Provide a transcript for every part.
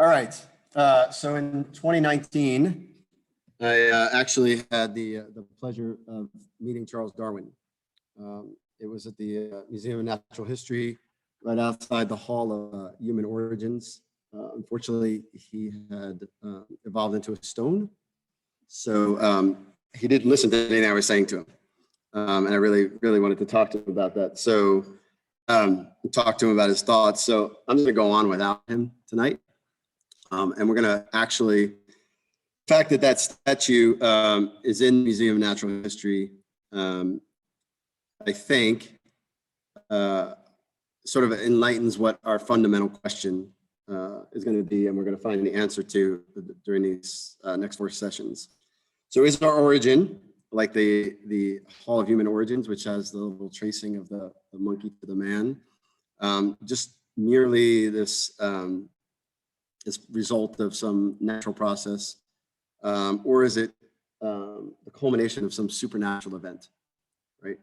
All right. So in 2019, I actually had the pleasure of meeting Charles Darwin. It was at the Museum of Natural History, right outside the Hall of Human Origins. Unfortunately, he had evolved into a stone, so he didn't listen to anything I was saying to him, and I really wanted to talk to him about that. So talk to him about his thoughts. So I'm going to go on without him tonight. And we're going to actually, the fact that that statue is in the Museum of Natural History, I think sort of enlightens what our fundamental question is going to be, and we're going to find the answer to during these next 4 sessions. So is our origin, like the Hall of Human Origins, which has the little tracing of the monkey to the man, just merely this result of some natural process, or is it the culmination of some supernatural event, right?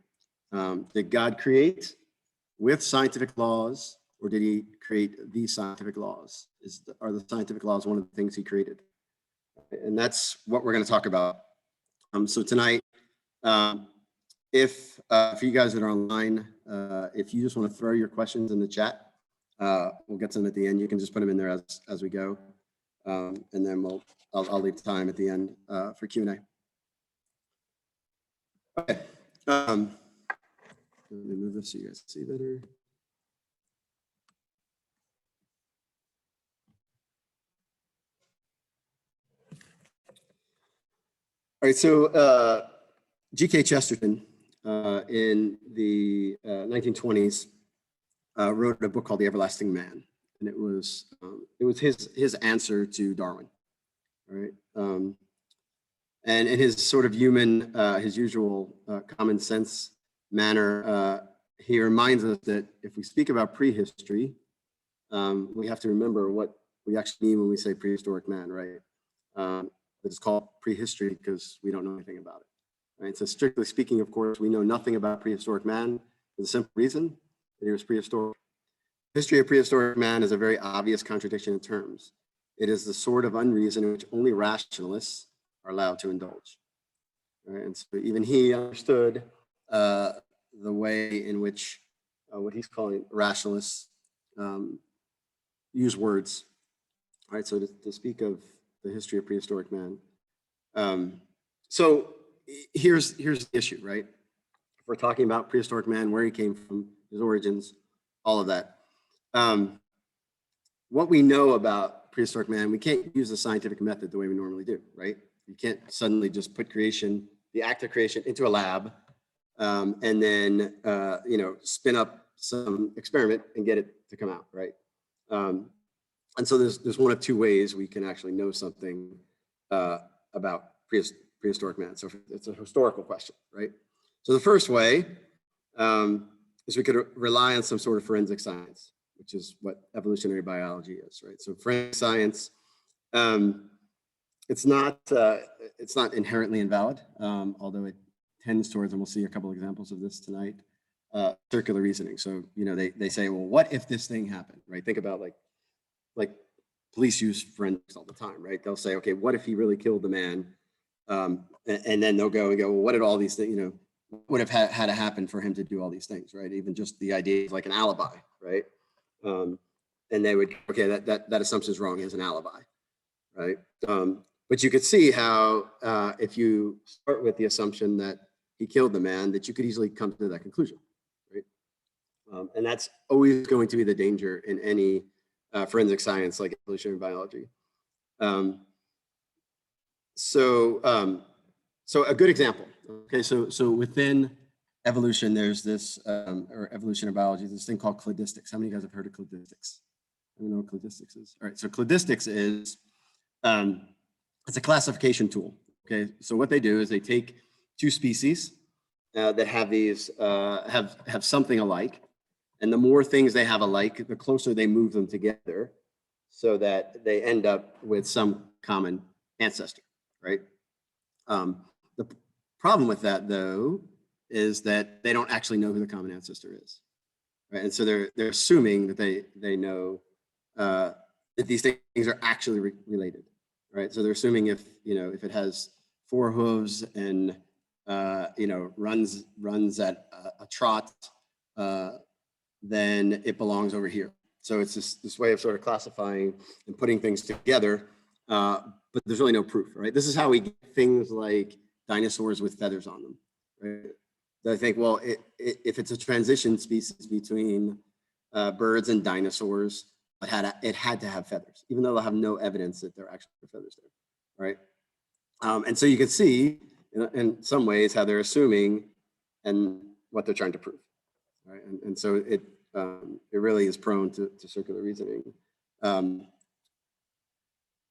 Did God create with scientific laws, or did he create these scientific laws? Are the scientific laws one of the things he created? And that's what we're going to talk about. So tonight, if you guys that are online, if you just want to throw your questions in the chat, we'll get to them at the end. You can just put them in there as we go, and then I'll leave time at the end for Q&A. Okay. Let me move this so you guys see better. All right. So G.K. Chesterton in the 1920s. Wrote a book called The Everlasting Man, and it was his answer to Darwin, right? And in his sort of human, his usual common sense manner, he reminds us that if we speak about prehistory, we have to remember what we actually mean when we say prehistoric man, right? It's called prehistory because we don't know anything about it, right? So strictly speaking, of course, we know nothing about prehistoric man for the simple reason that he was prehistoric. History of prehistoric man is a very obvious contradiction in terms. It is the sort of unreason in which only rationalists are allowed to indulge. Right? And so even he understood the way in which what he's calling rationalists use words. All right, so to speak of the history of prehistoric man. So here's the issue, right? If we're talking about prehistoric man, where he came from, his origins, all of that. What we know about prehistoric man, we can't use the scientific method the way we normally do, right? You can't suddenly just put creation, the act of creation, into a lab, and then spin up some experiment and get it to come out, right? And so there's one of 2 ways we can actually know something about prehistoric man. So it's a historical question, right? So the first way is we could rely on some sort of forensic science, which is what evolutionary biology is, right? So forensic science, it's not inherently invalid, although it tends towards, and we'll see a couple examples of this tonight, circular reasoning. So they say, well, what if this thing happened, right? Think about like police use forensics all the time, right? They'll say, okay, what if he really killed the man? And then they'll go and go, well, what did all these things, would have had to happen for him to do all these things, right? Even just the idea of like an alibi, right? And they would, okay, that assumption is wrong as an alibi, right? But you could see how if you start with the assumption that he killed the man, that you could easily come to that conclusion, right? And that's always going to be the danger in any forensic science like evolutionary biology. So a good example. Okay, so within evolution, there's this, or evolutionary biology, this thing called cladistics. How many of you guys have heard of cladistics? I don't know what cladistics is. All right, so cladistics is, it's a classification tool. Okay, so what they do is they take 2 species that have these, have something alike, and the more things they have alike, the closer they move them together so that they end up with some common ancestor, right? The problem with that, though, is that they don't actually know who the common ancestor is, right? And so they're assuming that they know that these things are actually related, right? So they're assuming if it has 4 hooves and runs at a trot, then it belongs over here. So it's this way of sort of classifying and putting things together, but there's really no proof, right? This is how we get things like dinosaurs with feathers on them, right? I think, well, if it's a transition species between birds and dinosaurs, it had to have feathers, even though they'll have no evidence that there are actually feathers there, right? And so you can see in some ways how they're assuming and what they're trying to prove, right? And so it really is prone to circular reasoning.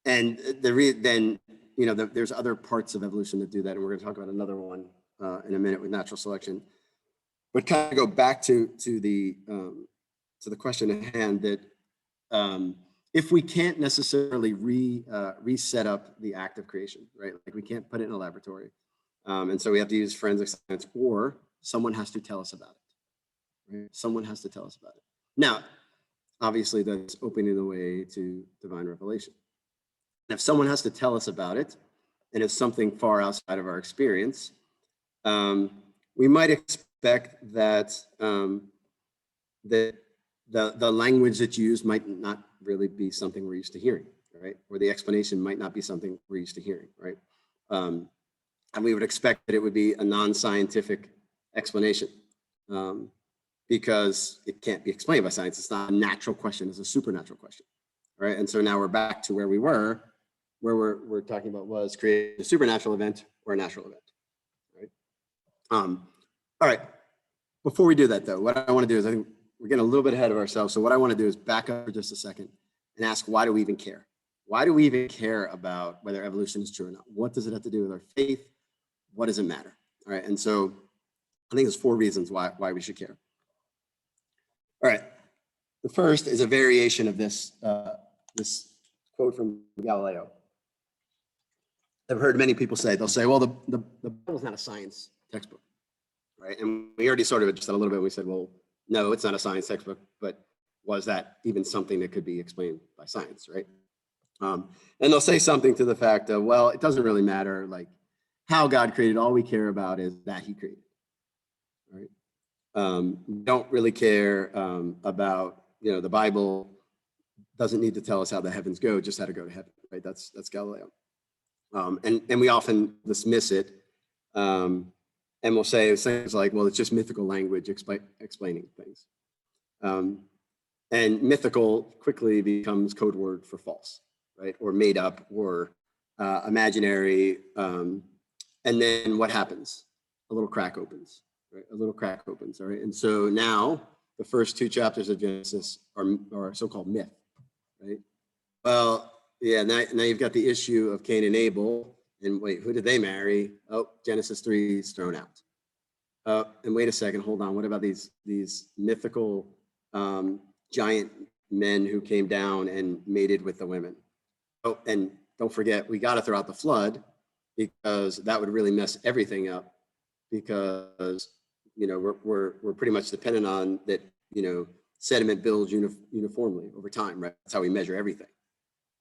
And there's other parts of evolution that do that, and we're going to talk about another one in a minute with natural selection. But kind of go back to the question at hand, that if we can't necessarily reset up the act of creation, right? Like we can't put it in a laboratory, and so we have to use forensic science, or someone has to tell us about it, right? Someone has to tell us about it. Now, obviously, that's opening the way to divine revelation. And if someone has to tell us about it, and it's something far outside of our experience, we might expect that the language that's used might not really be something we're used to hearing, right? Or the explanation might not be something we're used to hearing, right? And we would expect that it would be a non-scientific explanation, because it can't be explained by science. It's not a natural question, it's a supernatural question, right? And so now we're back to where we were, where we're talking about was creating a supernatural event or a natural event, right? All right, before we do that though, what I want to do is, I think we're getting a little bit ahead of ourselves. So what I want to do is back up for just a second and ask, why do we even care? Why do we even care about whether evolution is true or not? What does it have to do with our faith? What does it matter? All right, and so I think there's 4 reasons why we should care. All right, the first is a variation of this quote from Galileo. I've heard many people say, they'll say, well, the Bible's not a science textbook, right? And we already sort of addressed that a little bit. We said, well, no, it's not a science textbook, but was that even something that could be explained by science, right? And they'll say something to the fact of, well, it doesn't really matter, like how God created. All we care about is that He created, right? We don't really care about, the Bible doesn't need to tell us how the heavens go, just how to go to heaven, right? That's Galileo. And we often dismiss it, and we'll say things like, well, it's just mythical language explaining things. And mythical quickly becomes code word for false, right? Or made up, or imaginary. And then what happens? A little crack opens, right? A little crack opens, all right? And so now the first 2 chapters of Genesis are so-called myth, right? Well, yeah, now you've got the issue of Cain and Abel, and wait, who did they marry? Oh, Genesis 3 is thrown out. And wait a second, hold on. What about these mythical giant men who came down and mated with the women? Oh, and don't forget, we got to throw out the flood, because that would really mess everything up, because we're pretty much dependent on that. Sediment builds uniformly over time, right? That's how we measure everything.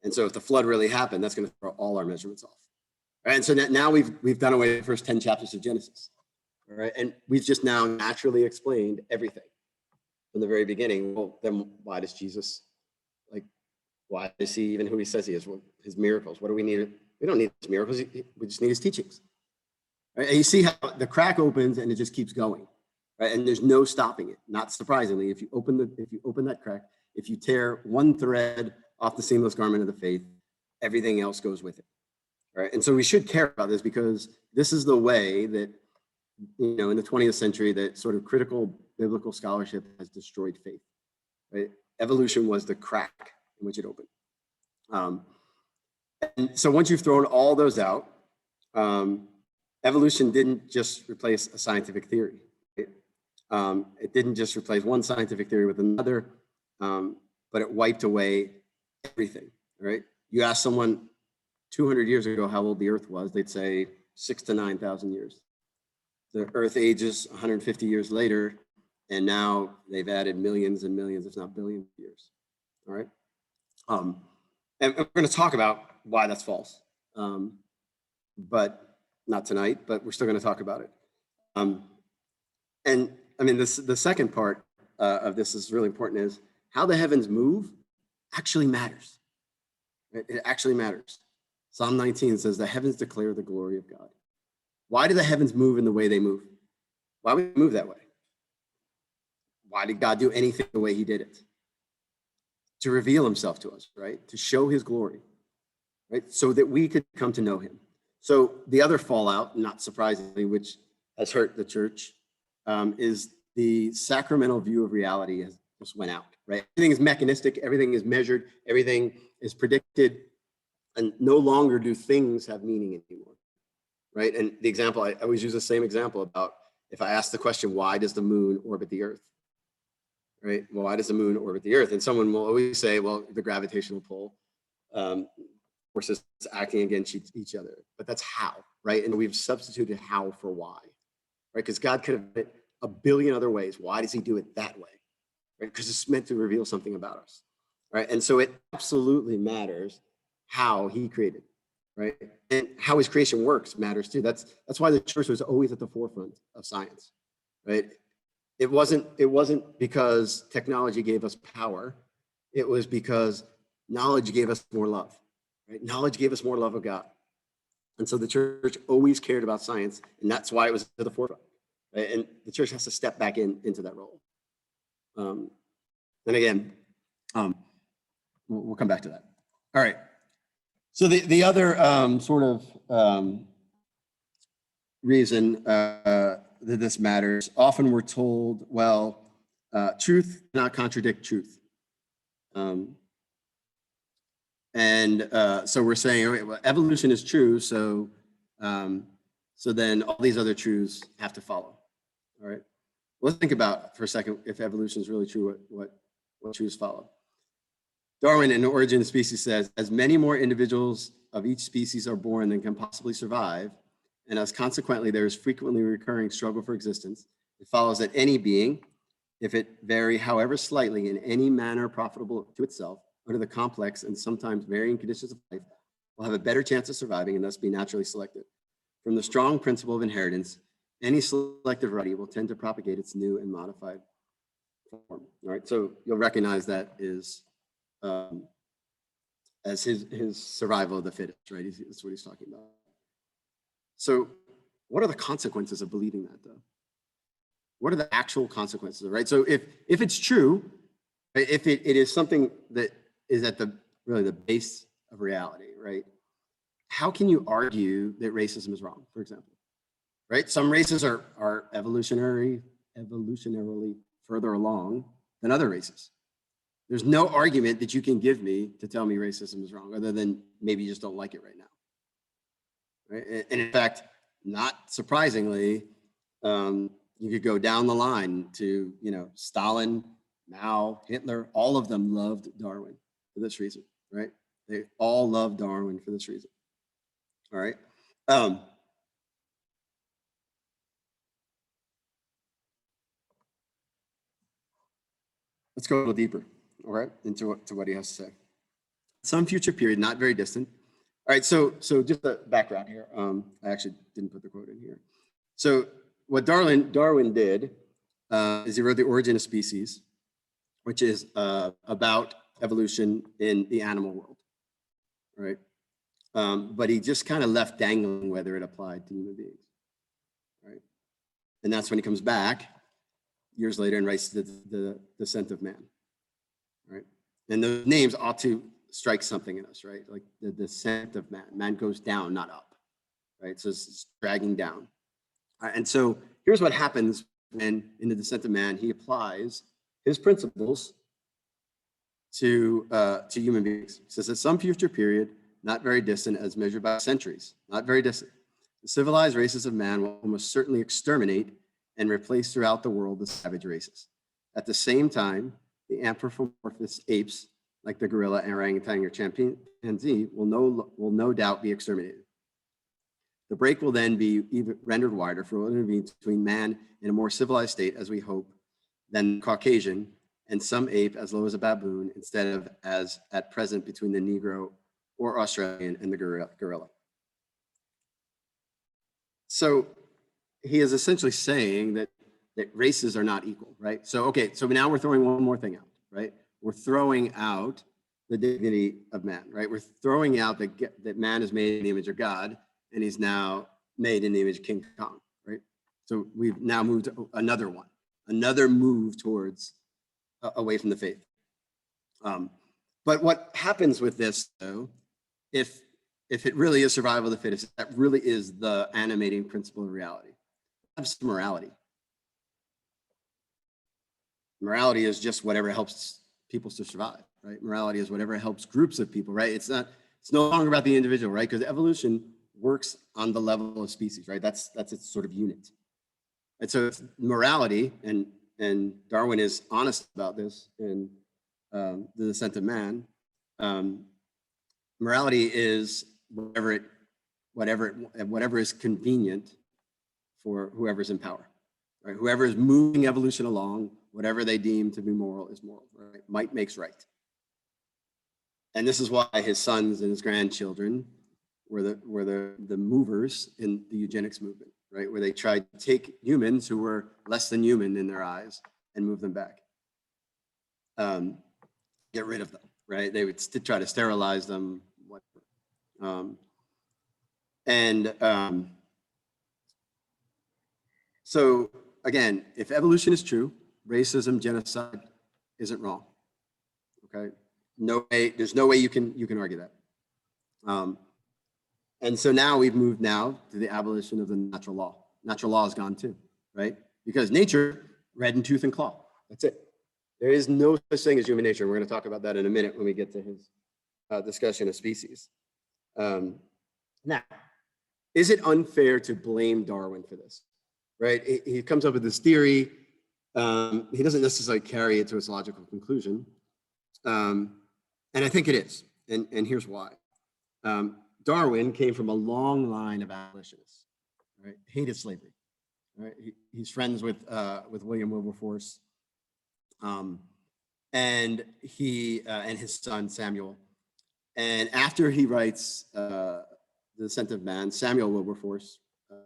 And so if the flood really happened, that's going to throw all our measurements off. Right? And so now we've done away with the first 10 chapters of Genesis. All right. And we've just now naturally explained everything from the very beginning. Well, then why does Jesus, why is he even who he says he is? Well, his miracles. What do we need? We don't need his miracles. We just need his teachings. Right? And you see how the crack opens and it just keeps going. Right? And there's no stopping it. Not surprisingly, if you open that crack, if you tear one thread off the seamless garment of the faith, everything else goes with it. Right? And so we should care about this, because this is the way that, in the 20th century, that sort of critical biblical scholarship has destroyed faith. Right? Evolution was the crack in which it opened. And so once you've thrown all those out, evolution didn't just replace a scientific theory. It didn't just replace one scientific theory with another, but it wiped away everything, right? You ask someone 200 years ago how old the Earth was, they'd say 6,000 to 9,000 years. The Earth ages 150 years later, and now they've added millions and millions, if not billions of years, all right? And we're going to talk about why that's false, but not tonight, but we're still going to talk about it. And I mean, the second part of this is really important, is how the heavens move actually matters. It actually matters. Psalm 19 says, the heavens declare the glory of God. Why do the heavens move in the way they move? Why would they move that way? Why did God do anything the way he did it? To reveal himself to us, right? To show his glory, right? So that we could come to know him. So the other fallout, not surprisingly, which has hurt the church, is the sacramental view of reality has just went out, right? Everything is mechanistic, everything is measured, everything is predicted, and no longer do things have meaning anymore, right? And the example, I always use the same example about if I ask the question, why does the moon orbit the earth? Right? Well, why does the moon orbit the earth? And someone will always say, well, the gravitational pull forces acting against each other. But that's how, right? And we've substituted how for why, right? Because God could have done it a billion other ways. Why does he do it that way? Right? Because it's meant to reveal something about us, right? And so it absolutely matters how he created, right? And how his creation works matters too. That's why the church was always at the forefront of science, right? It wasn't because technology gave us power. It was because knowledge gave us more love, right? Knowledge gave us more love of God. And so the church always cared about science, and that's why it was to the forefront, right? And the church has to step back into that role. And again, we'll come back to that. All right. So the other sort of reason that this matters, often we're told, well, truth cannot contradict truth. So we're saying, okay, well, evolution is true, so then all these other truths have to follow. All right. Let's think about for a second, if evolution is really true, what truths follow. Darwin in Origin of Species says, as many more individuals of each species are born than can possibly survive, and as consequently there is frequently recurring struggle for existence, it follows that any being, if it vary however slightly in any manner profitable to itself, under the complex and sometimes varying conditions of life, will have a better chance of surviving and thus be naturally selected. From the strong principle of inheritance, any selective variety will tend to propagate its new and modified form. All right, so you'll recognize that is as his survival of the fittest, right? That's what he's talking about. So what are the consequences of believing that, though? What are the actual consequences, right? So if it's true, if it is something that is at the base of reality, right? How can you argue that racism is wrong, for example? Right? Some races are evolutionarily further along than other races. There's no argument that you can give me to tell me racism is wrong, other than maybe you just don't like it right now. Right? And in fact, not surprisingly, you could go down the line to, Stalin, Mao, Hitler, all of them loved Darwin for this reason, right? They all loved Darwin for this reason. All right. Let's go a little deeper, all right, into what he has to say. Some future period, not very distant. All right, so just the background here. I actually didn't put the quote in here. So what Darwin did is he wrote The Origin of Species, which is about evolution in the animal world, right? But he just kind of left dangling whether it applied to human beings, right? And that's when he comes back years later and writes the Descent of Man, right? And those names ought to strike something in us, right? Like the descent of man. Man goes down, not up, right? So it's dragging down. And so here's what happens when in the Descent of Man, he applies his principles to human beings. He says at some future period, not very distant as measured by centuries, not very distant, the civilized races of man will almost certainly exterminate and replace throughout the world the savage races. At the same time, the anthropomorphous apes, like the gorilla, orangutan, or chimpanzee, will no doubt be exterminated. The break will then be either rendered wider for what intervenes between man in a more civilized state, as we hope, than Caucasian, and some ape as low as a baboon, instead of as at present between the Negro or Australian and the gorilla. So he is essentially saying that races are not equal, right? So, okay, so now we're throwing one more thing out, right? We're throwing out the dignity of man, right? We're throwing out that man is made in the image of God, and he's now made in the image of King Kong, right? So we've now moved to another move towards away from the faith. But what happens with this, though, if it really is survival of the fittest, that really is the animating principle of reality. That's morality. Morality is just whatever helps people to survive, right? Morality is whatever helps groups of people, right? It's no longer about the individual, right? Because evolution works on the level of species, right? That's its sort of unit. And so it's morality, and Darwin is honest about this in The Descent of Man. Morality is whatever is convenient for whoever's in power, right? Whoever is moving evolution along, whatever they deem to be moral is moral, right? Might makes right. And this is why his sons and his grandchildren were the movers in the eugenics movement, right? Where they tried to take humans who were less than human in their eyes and move them back. Get rid of them, right? They would try to sterilize them, whatever. So again, if evolution is true, racism, genocide isn't wrong. Okay, there's no way you can argue that. And so now we've moved now to the abolition of the natural law. Natural law is gone too, right? Because nature, red in tooth and claw. That's it. There is no such thing as human nature. We're going to talk about that in a minute when we get to his discussion of species. Now, is it unfair to blame Darwin for this? Right? He comes up with this theory. He doesn't necessarily carry it to its logical conclusion. And I think it is. And here's why. Darwin came from a long line of abolitionists, right? Hated slavery, right? He's friends with William Wilberforce, and his son Samuel. And after he writes The Descent of Man, Samuel Wilberforce,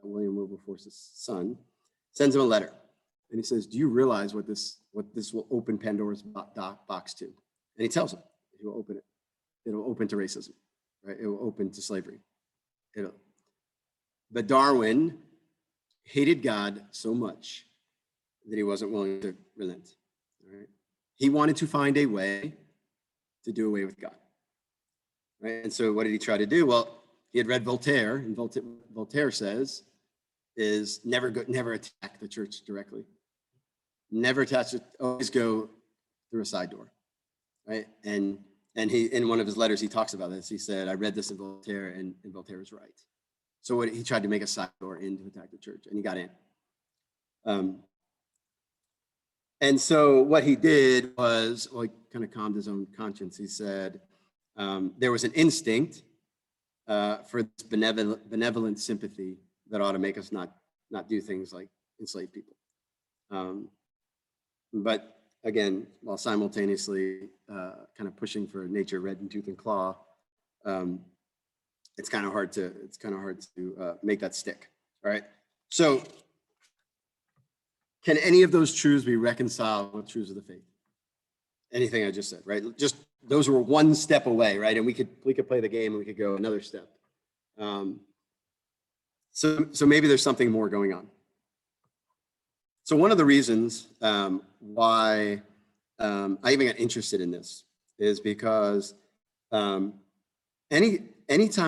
William Wilberforce's son, sends him a letter, and he says, "Do you realize what this will open Pandora's box to?" And he tells him he will open it. It'll open to racism, right? It will open to slavery. But Darwin hated God so much that he wasn't willing to relent. Right? He wanted to find a way to do away with God. Right? And so what did he try to do? Well, he had read Voltaire, and Voltaire says is never attack the church directly. Never attach it, always go through a side door. Right? And he, in one of his letters, he talks about this. He said, I read this in Voltaire, and Voltaire was right. So he tried to make a side door in to attack the church, and he got in. And so what he did was, well, he kind of calmed his own conscience. He said, there was an instinct for this benevolent sympathy that ought to make us not do things like enslave people. But again, while simultaneously kind of pushing for nature red in tooth and claw, it's kind of hard to make that stick. All right. So can any of those truths be reconciled with truths of the faith? Anything I just said, right? Just those were one step away, right? And we could play the game and we could go another step. So maybe there's something more going on. So one of the reasons why I even got interested in this is because anytime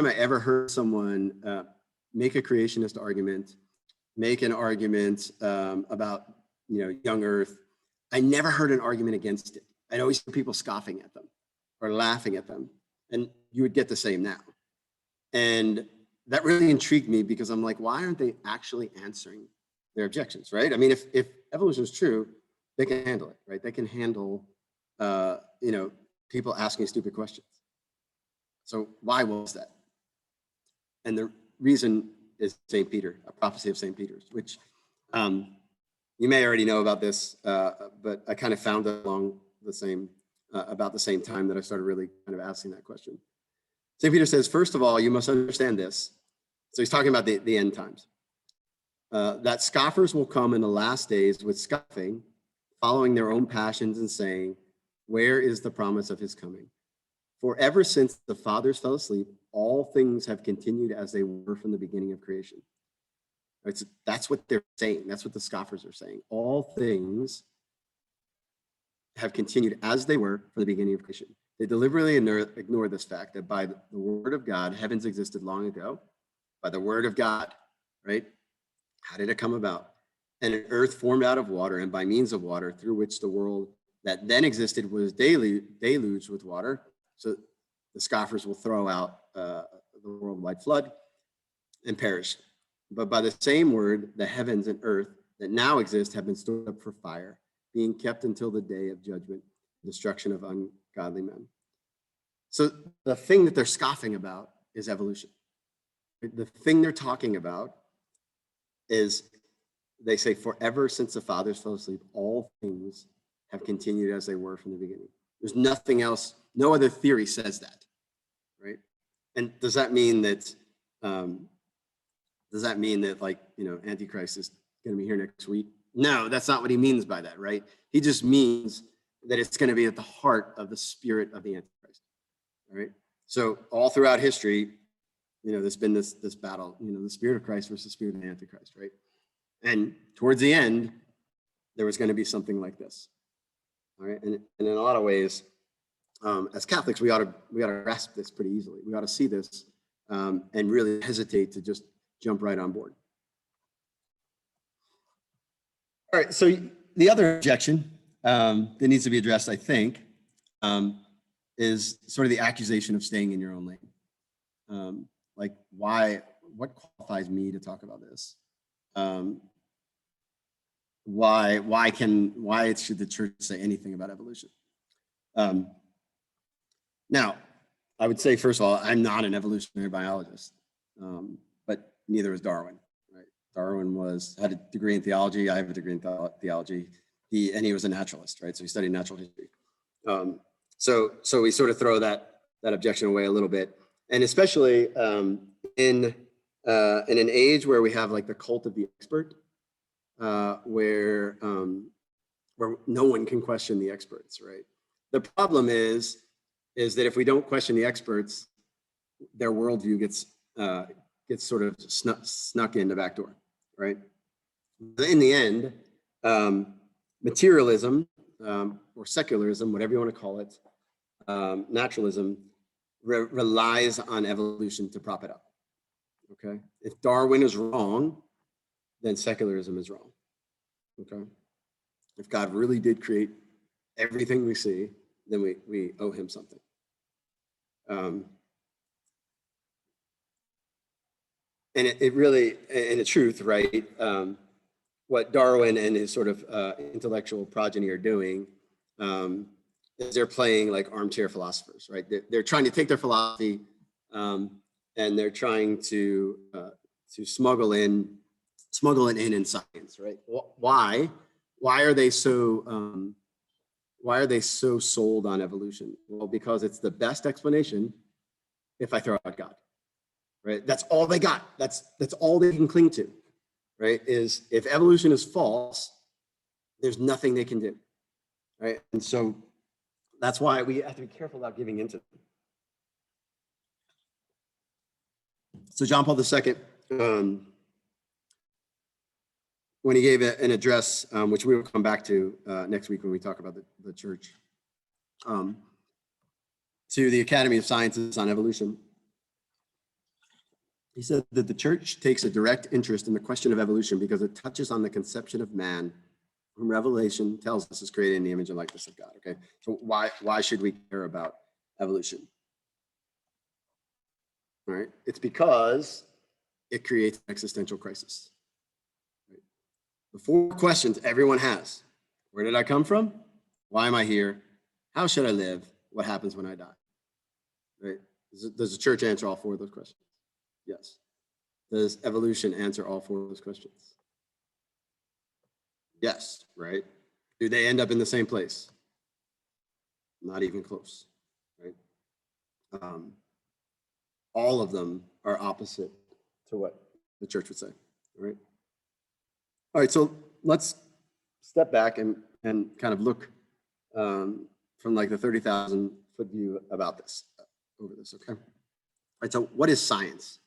I ever heard someone make a creationist argument, make an argument about young Earth, I never heard an argument against it. I'd always hear people scoffing at them or laughing at them, and you would get the same now. And that really intrigued me because I'm like, why aren't they actually answering their objections, right? I mean, if evolution is true, they can handle it, right? They can handle, people asking stupid questions. So why was that? And the reason is St. Peter, a prophecy of St. Peter's, which You may already know about this, but I kind of found it along the same, about the same time that I started really kind of asking that question. St. Peter says, first of all, you must understand this. So he's talking about the end times. That scoffers will come in the last days with scoffing, following their own passions and saying, where is the promise of his coming? For ever since the fathers fell asleep, all things have continued as they were from the beginning of creation. Right, so that's what they're saying. That's what the scoffers are saying. All things have continued as they were from the beginning of creation. They deliberately ignore this fact that by the word of God, heavens existed long ago. By the word of God, right? How did it come about? And an earth formed out of water, and by means of water, through which the world that then existed was deluged with water. So the scoffers will throw out the worldwide flood and perish. But by the same word, the heavens and earth that now exist have been stored up for fire, being kept until the day of judgment, destruction of ungodly men. So the thing that they're scoffing about is evolution. The thing they're talking about is, they say, forever since the fathers fell asleep, all things have continued as they were from the beginning. There's nothing else. No other theory says that, right? And does that mean that, like, you know, Antichrist is going to be here next week? No, that's not what he means by that, right? He just means that it's going to be at the heart of the spirit of the Antichrist, all right? So all throughout history, you know, there's been this battle, you know, the spirit of Christ versus the spirit of the Antichrist, right? And towards the end, there was going to be something like this, all right? And in a lot of ways, as Catholics, we ought to grasp this pretty easily. We ought to see this and really hesitate to just jump right on board. All right, so the other objection that needs to be addressed, I think, is sort of the accusation of staying in your own lane. Like, what qualifies me to talk about this? Why should the church say anything about evolution? Now, I would say, first of all, I'm not an evolutionary biologist, but neither is Darwin. Right? Darwin had a degree in theology. I have a degree in theology. He was a naturalist, right? So he studied natural history. So we sort of throw that objection away a little bit, and especially in an age where we have like the cult of the expert, where no one can question the experts, right? The problem is that if we don't question the experts, their worldview gets sort of snuck in the back door, right? In the end, materialism or secularism, whatever you want to call it, naturalism relies on evolution to prop it up. Okay, if Darwin is wrong, then secularism is wrong. Okay, if God really did create everything we see, then we owe him something. And it really, in the truth, right? What Darwin and his sort of intellectual progeny are doing is they're playing like armchair philosophers, right? They're trying to take their philosophy and they're trying to smuggle it in science, right? Why are they so sold on evolution? Well, because it's the best explanation if I throw out God, right? That's all they got. That's all they can cling to, right? Is if evolution is false, there's nothing they can do, right? And so that's why we have to be careful about giving into them. So John Paul II, when he gave an address, which we will come back to next week when we talk about the church, to the Academy of Sciences on evolution, he said that the church takes a direct interest in the question of evolution because it touches on the conception of man, whom Revelation tells us is created in the image and likeness of God. Okay, so why should we care about evolution? All right, it's because it creates an existential crisis. Right? The four questions everyone has: where did I come from? Why am I here? How should I live? What happens when I die? Right? Does the church answer all four of those questions? Yes. Does evolution answer all four of those questions? Yes, right? Do they end up in the same place? Not even close, right? All of them are opposite to what the church would say, right? All right, so let's step back and kind of look from like the 30,000 foot view about this, over this, okay? All right, so what is science?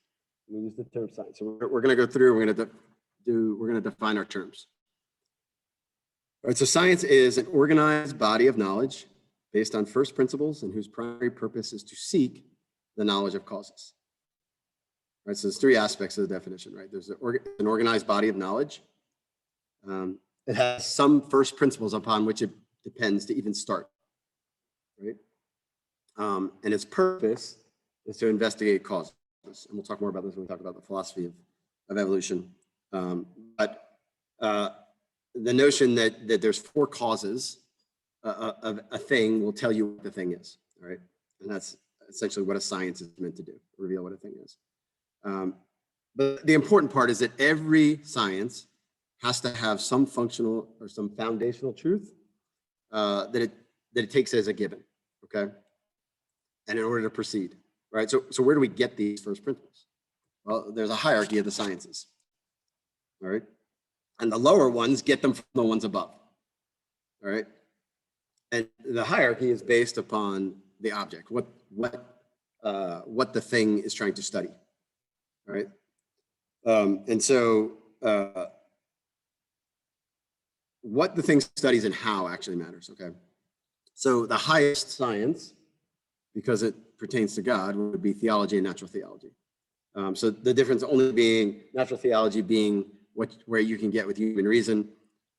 We use the term science. So we're going to go through, we're going to define our terms. All right, so science is an organized body of knowledge based on first principles and whose primary purpose is to seek the knowledge of causes. All right, so there's three aspects of the definition, right? There's an organized body of knowledge. It has some first principles upon which it depends to even start, right? And its purpose is to investigate causes. And we'll talk more about this when we talk about the philosophy of evolution. But the notion that there's four causes of a thing will tell you what the thing is, all right? And that's essentially what a science is meant to do, reveal what a thing is. But the important part is that every science has to have some functional or some foundational truth that it takes as a given, okay? And in order to proceed, right? So where do we get these first principles? Well, there's a hierarchy of the sciences, all right? And the lower ones get them from the ones above, all right? And the hierarchy is based upon the object, what the thing is trying to study, right? And so what the thing studies and how actually matters, okay? So the highest science, because it pertains to God, would be theology and natural theology. So the difference only being natural theology being where you can get with human reason.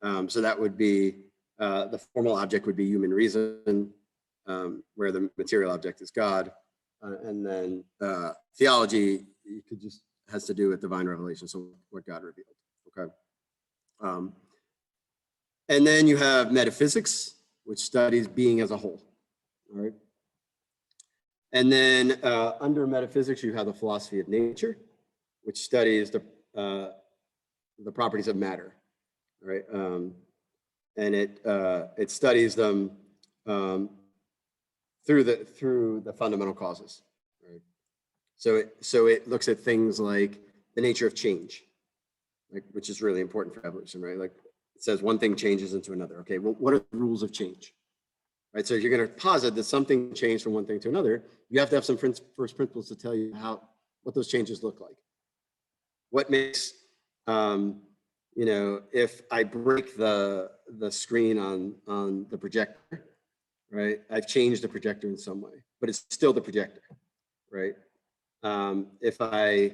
So that would be the formal object would be human reason, where the material object is God. And then theology, you could just has to do with divine revelation, so what God revealed, okay? And then you have metaphysics, which studies being as a whole, all right? And then under metaphysics, you have the philosophy of nature, which studies the properties of matter, right? And it studies them through the fundamental causes, right? So it looks at things like the nature of change, like, which is really important for evolution, right? Like it says one thing changes into another. Okay, well, what are the rules of change? Right, so if you're going to posit that something changed from one thing to another, you have to have some first principles to tell you what those changes look like. What makes, if I break the screen on the projector, right? I've changed the projector in some way, but it's still the projector, right? If I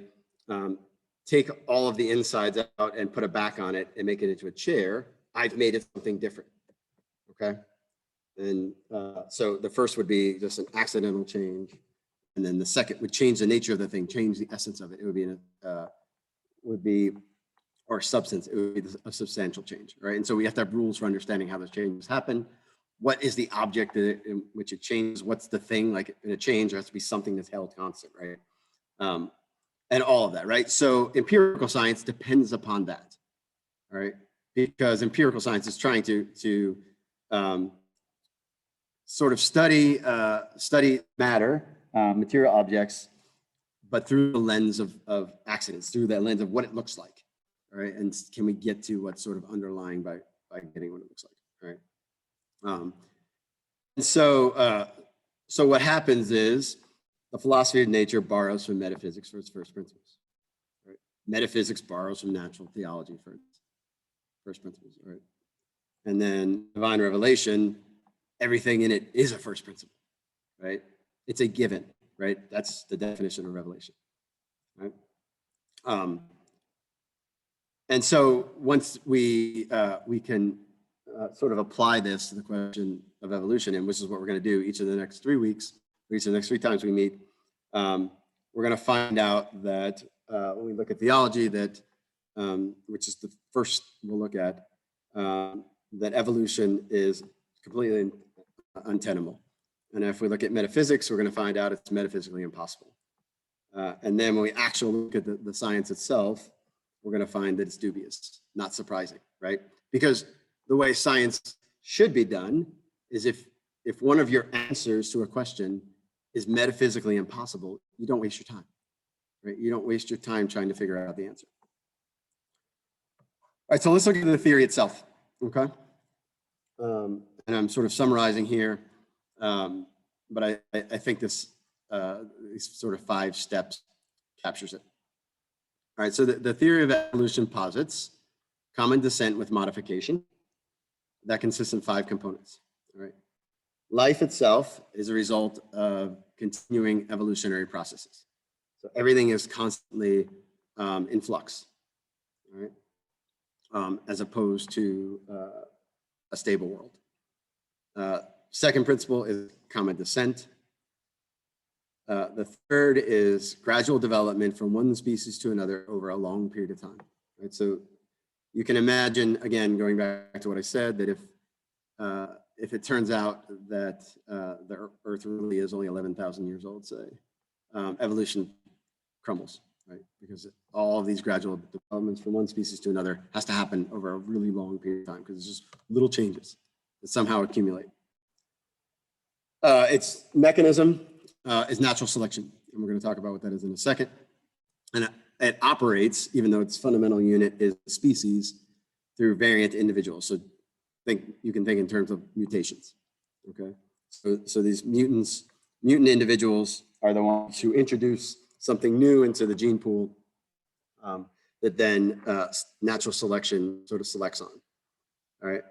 take all of the insides out and put a back on it and make it into a chair, I've made it something different, okay? And so the first would be just an accidental change. And then the second would change the nature of the thing, change the essence of it. It would be, or substance, it would be a substantial change, right? And so we have to have rules for understanding how those changes happen. What is the object in which it changes? What's the thing? Like in a change, there has to be something that's held constant, right? And all of that, right? So empirical science depends upon that, all right? Because empirical science is trying to sort of study matter, material objects, but through the lens of accidents, through that lens of what it looks like, right? And can we get to what's sort of underlying by getting what it looks like, right? And so what happens is the philosophy of nature borrows from metaphysics for its first principles, right? Metaphysics borrows from natural theology for its first principles, right? And then divine revelation, everything in it is a first principle, right? It's a given, right? That's the definition of revelation, right? And so once we can sort of apply this to the question of evolution, and which is what we're going to do each of the next 3 weeks, each of the next 3 times we meet, we're going to find out that when we look at theology, that which is the first we'll look at, that evolution is completely untenable. And if we look at metaphysics, we're going to find out it's metaphysically impossible. And then when we actually look at the science itself, we're going to find that it's dubious, not surprising, right? Because the way science should be done is if one of your answers to a question is metaphysically impossible, you don't waste your time, right? You don't waste your time trying to figure out the answer. All right, so let's look at the theory itself, okay? And I'm sort of summarizing here, but I think these sort of 5 steps captures it. All right, so the theory of evolution posits common descent with modification. That consists in 5 components, all right? Life itself is a result of continuing evolutionary processes. So everything is constantly in flux, all right? As opposed to a stable world. Second principle is common descent. The third is gradual development from one species to another over a long period of time, right? So you can imagine, again, going back to what I said, that if it turns out that the Earth really is only 11,000 years old, say, evolution crumbles, right? Because all of these gradual developments from one species to another has to happen over a really long period of time because it's just little changes that somehow accumulate. Its mechanism is natural selection, and we're going to talk about what that is in a second. And it operates, even though its fundamental unit is species, through variant individuals. So you can think in terms of mutations, okay? So these mutant individuals are the ones who introduce something new into the gene pool that then natural selection sort of selects on, all right?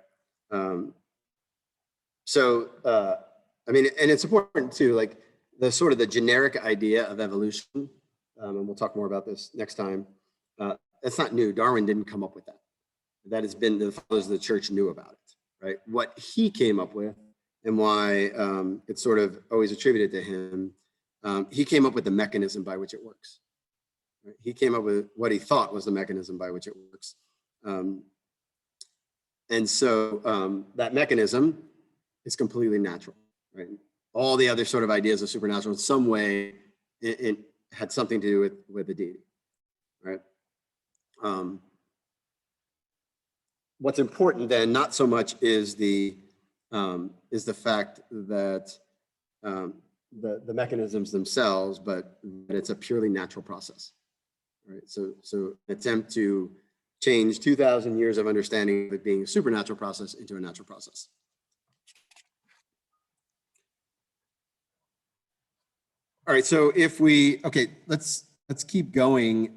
I mean, and it's important too, like the sort of the generic idea of evolution, and we'll talk more about this next time. That's not new. Darwin didn't come up with that. That has been the fathers of the church knew about it, right? What he came up with and why it's sort of always attributed to him, he came up with the mechanism by which it works. Right? He came up with what he thought was the mechanism by which it works. And so that mechanism is completely natural, right? All the other sort of ideas of supernatural in some way it had something to do with the deity, right? What's important then, not so much is the fact that the mechanisms themselves, but that it's a purely natural process, right? So an attempt to change 2,000 years of understanding of it being a supernatural process into a natural process. All right, so let's keep going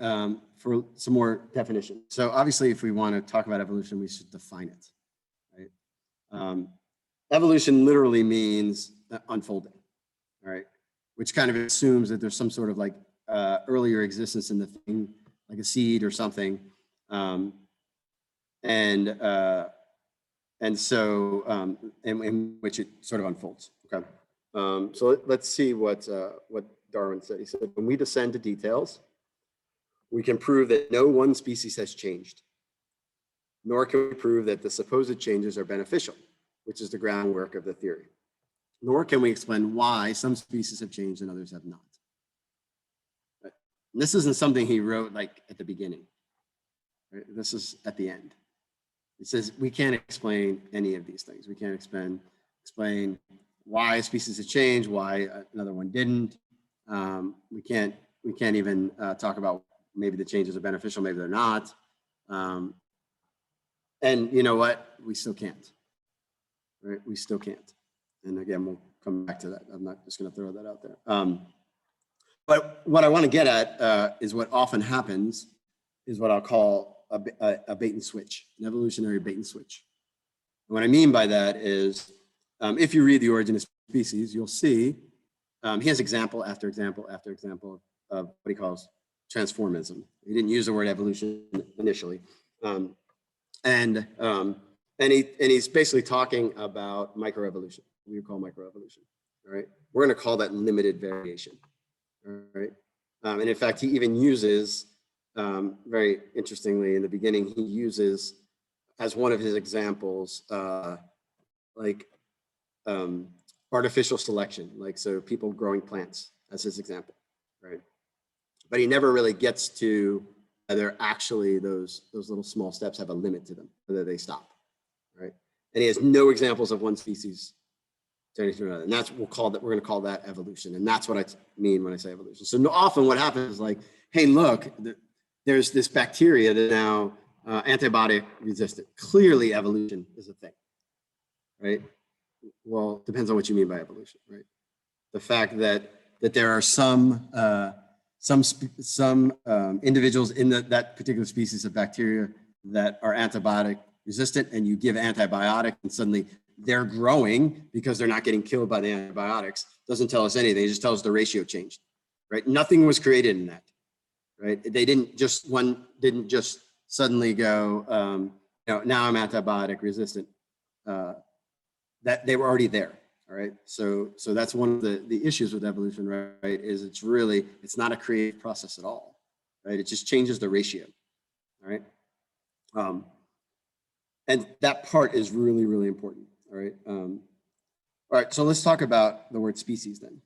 for some more definition. So obviously, if we want to talk about evolution, we should define it, right? Evolution literally means unfolding, all right? Which kind of assumes that there's some sort of like earlier existence in the thing, like a seed or something, and so in which it sort of unfolds. Okay, so let's see what Darwin said. He said, when we descend to details, we can prove that no one species has changed, nor can we prove that the supposed changes are beneficial, which is the groundwork of the theory. Nor can we explain why some species have changed and others have not. And this isn't something he wrote like at the beginning. Right? This is at the end. It says we can't explain any of these things. We can't explain why a species has changed, why another one didn't. We can't even talk about maybe the changes are beneficial, maybe they're not. And you know what? We still can't. Right? We still can't. And again, we'll come back to that. I'm not just going to throw that out there. But what I want to get at is what often happens is what I'll call a bait and switch, an evolutionary bait and switch. And what I mean by that is, if you read The Origin of Species, you'll see he has example after example after example of what he calls transformism. He didn't use the word evolution initially. And he's basically talking about microevolution. We call microevolution, right? We're going to call that limited variation, right? And in fact, he even uses, very interestingly, in the beginning, he uses as one of his examples, artificial selection, like so people growing plants as his example, right? But he never really gets to whether actually those little small steps have a limit to them, whether they stop, right? And he has no examples of one species turning to another. And that's, we're going to call that evolution. And that's what I mean when I say evolution. So often what happens is like, hey, look, there's this bacteria that now antibiotic resistant. Clearly evolution is a thing, right? Well, depends on what you mean by evolution, right? The fact that there are some individuals in that particular species of bacteria that are antibiotic resistant, and you give antibiotic and suddenly they're growing because they're not getting killed by the antibiotics, doesn't tell us anything. It just tells us the ratio changed, right? Nothing was created in that, right? One didn't just suddenly go, now I'm antibiotic resistant. That they were already there. All right. So that's one of the issues with evolution, right? Is it's not a creative process at all, right? It just changes the ratio. All right. And that part is really, really important. All right. All right. So let's talk about the word species then.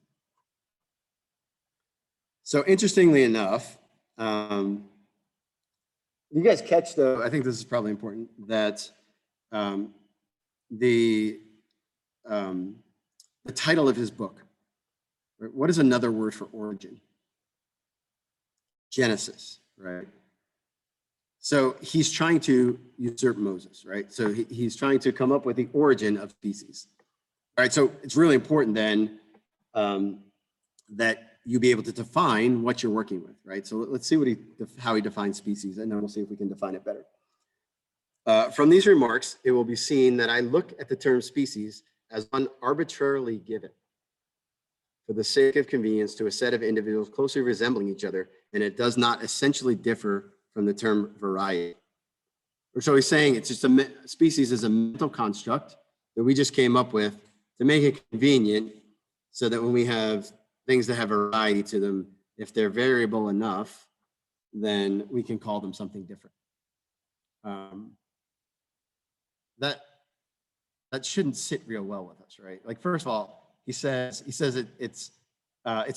So interestingly enough, you guys catch though, I think this is probably important, that the title of his book, right? What is another word for origin? Genesis, right? So he's trying to usurp Moses, right? So he's trying to come up with the origin of species. All right, so it's really important then that you be able to define what you're working with, right? So let's see how he defines species, and then we'll see if we can define it better. From these remarks, it will be seen that I look at the term species as one arbitrarily given for the sake of convenience to a set of individuals closely resembling each other, and it does not essentially differ from the term variety. So he's saying it's just species is a mental construct that we just came up with to make it convenient so that when we have things that have variety to them, if they're variable enough, then we can call them something different. That shouldn't sit real well with us, right? Like, first of all, he says it's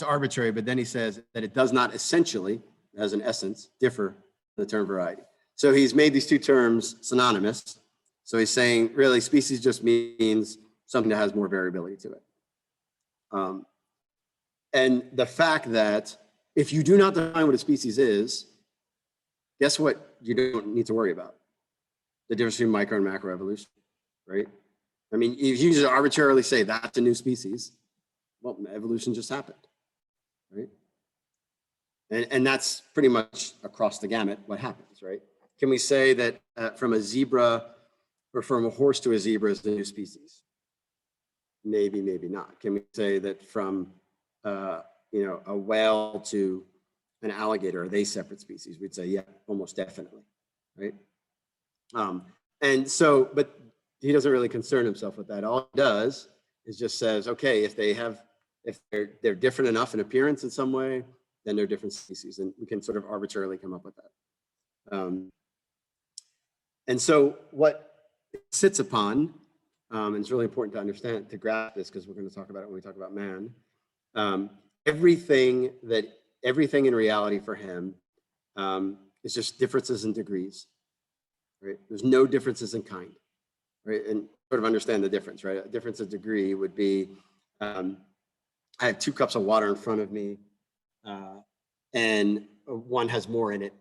arbitrary, but then he says that it does not essentially, as an essence, differ from the term variety. So he's made these two terms synonymous. So he's saying really species just means something that has more variability to it. And the fact that if you do not define what a species is, guess what you don't need to worry about? The difference between micro and macro evolution, right? I mean, if you just arbitrarily say that's a new species, well, evolution just happened, right? And that's pretty much across the gamut what happens, right? Can we say that from a zebra or from a horse to a zebra is a new species? Maybe, maybe not. Can we say that from a whale to an alligator, are they separate species? We'd say, yeah, almost definitely, right? And so, but he doesn't really concern himself with that. All he does is just says, okay, if they're different enough in appearance in some way, then they're different species, and we can sort of arbitrarily come up with that. And so what it sits upon, and it's really important to understand, to grasp this, because we're going to talk about it when we talk about man. Everything in reality for him is just differences in degrees, right? There's no differences in kind, right? And sort of understand the difference, right? A difference of degree would be, I have 2 cups of water in front of me, and one has more in it.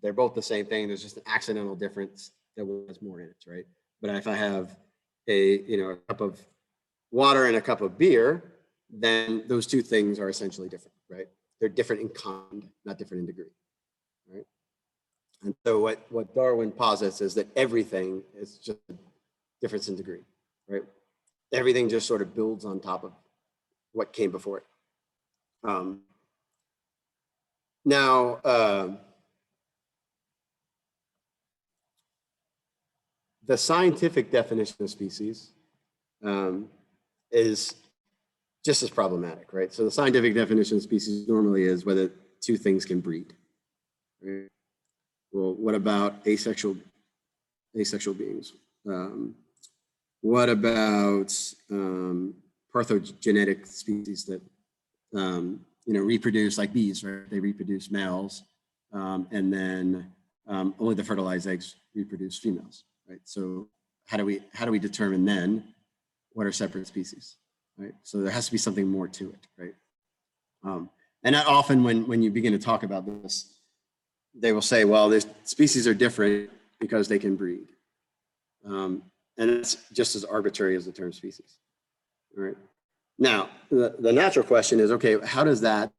They're both the same thing. There's just an accidental difference that one has more in it, right? But if I have a cup of water and a cup of beer, then those 2 things are essentially different, right? They're different in kind, not different in degree, right? And so what Darwin posits is that everything is just a difference in degree, right? Everything just sort of builds on top of what came before it. The scientific definition of species is just as problematic, right? So the scientific definition of species normally is whether 2 things can breed, right? Well, what about asexual beings? What about parthenogenetic species that reproduce, like bees, right? They reproduce males, and then only the fertilized eggs reproduce females, right? So how do we determine then what are separate species, right? So there has to be something more to it, right? And often when you begin to talk about this, they will say, well, there's species are different because they can breed. And it's just as arbitrary as the term species, right? Now, the natural question is, okay, how does the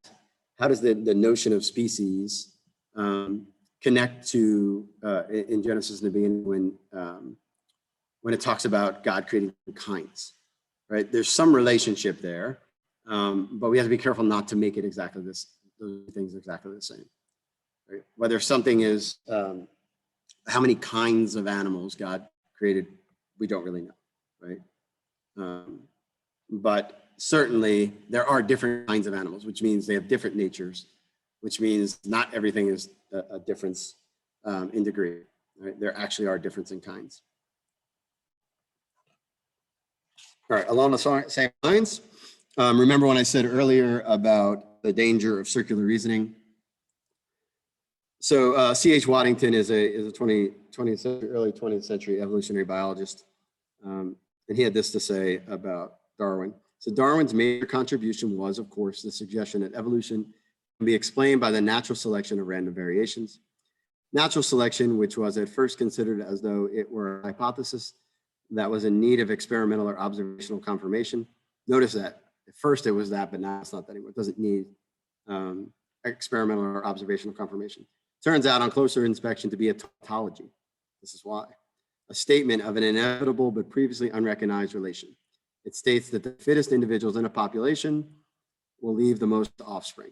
notion of species connect to in Genesis in the beginning when it talks about God creating kinds, right? There's some relationship there, but we have to be careful not to make it exactly those things exactly the same, right? Whether something is how many kinds of animals God created, we don't really know, right? But certainly there are different kinds of animals, which means they have different natures, which means not everything is a difference in degree, right? There actually are difference in kinds. All right, along the same lines, remember when I said earlier about the danger of circular reasoning? So C.H. Waddington is a 20th century, early 20th century evolutionary biologist. And he had this to say about Darwin. So Darwin's major contribution was, of course, the suggestion that evolution can be explained by the natural selection of random variations. Natural selection, which was at first considered as though it were a hypothesis that was in need of experimental or observational confirmation. Notice that at first it was that, but now it's not that anymore. It doesn't need experimental or observational confirmation. Turns out on closer inspection to be a tautology. This is why. A statement of an inevitable but previously unrecognized relation. It states that the fittest individuals in a population will leave the most offspring.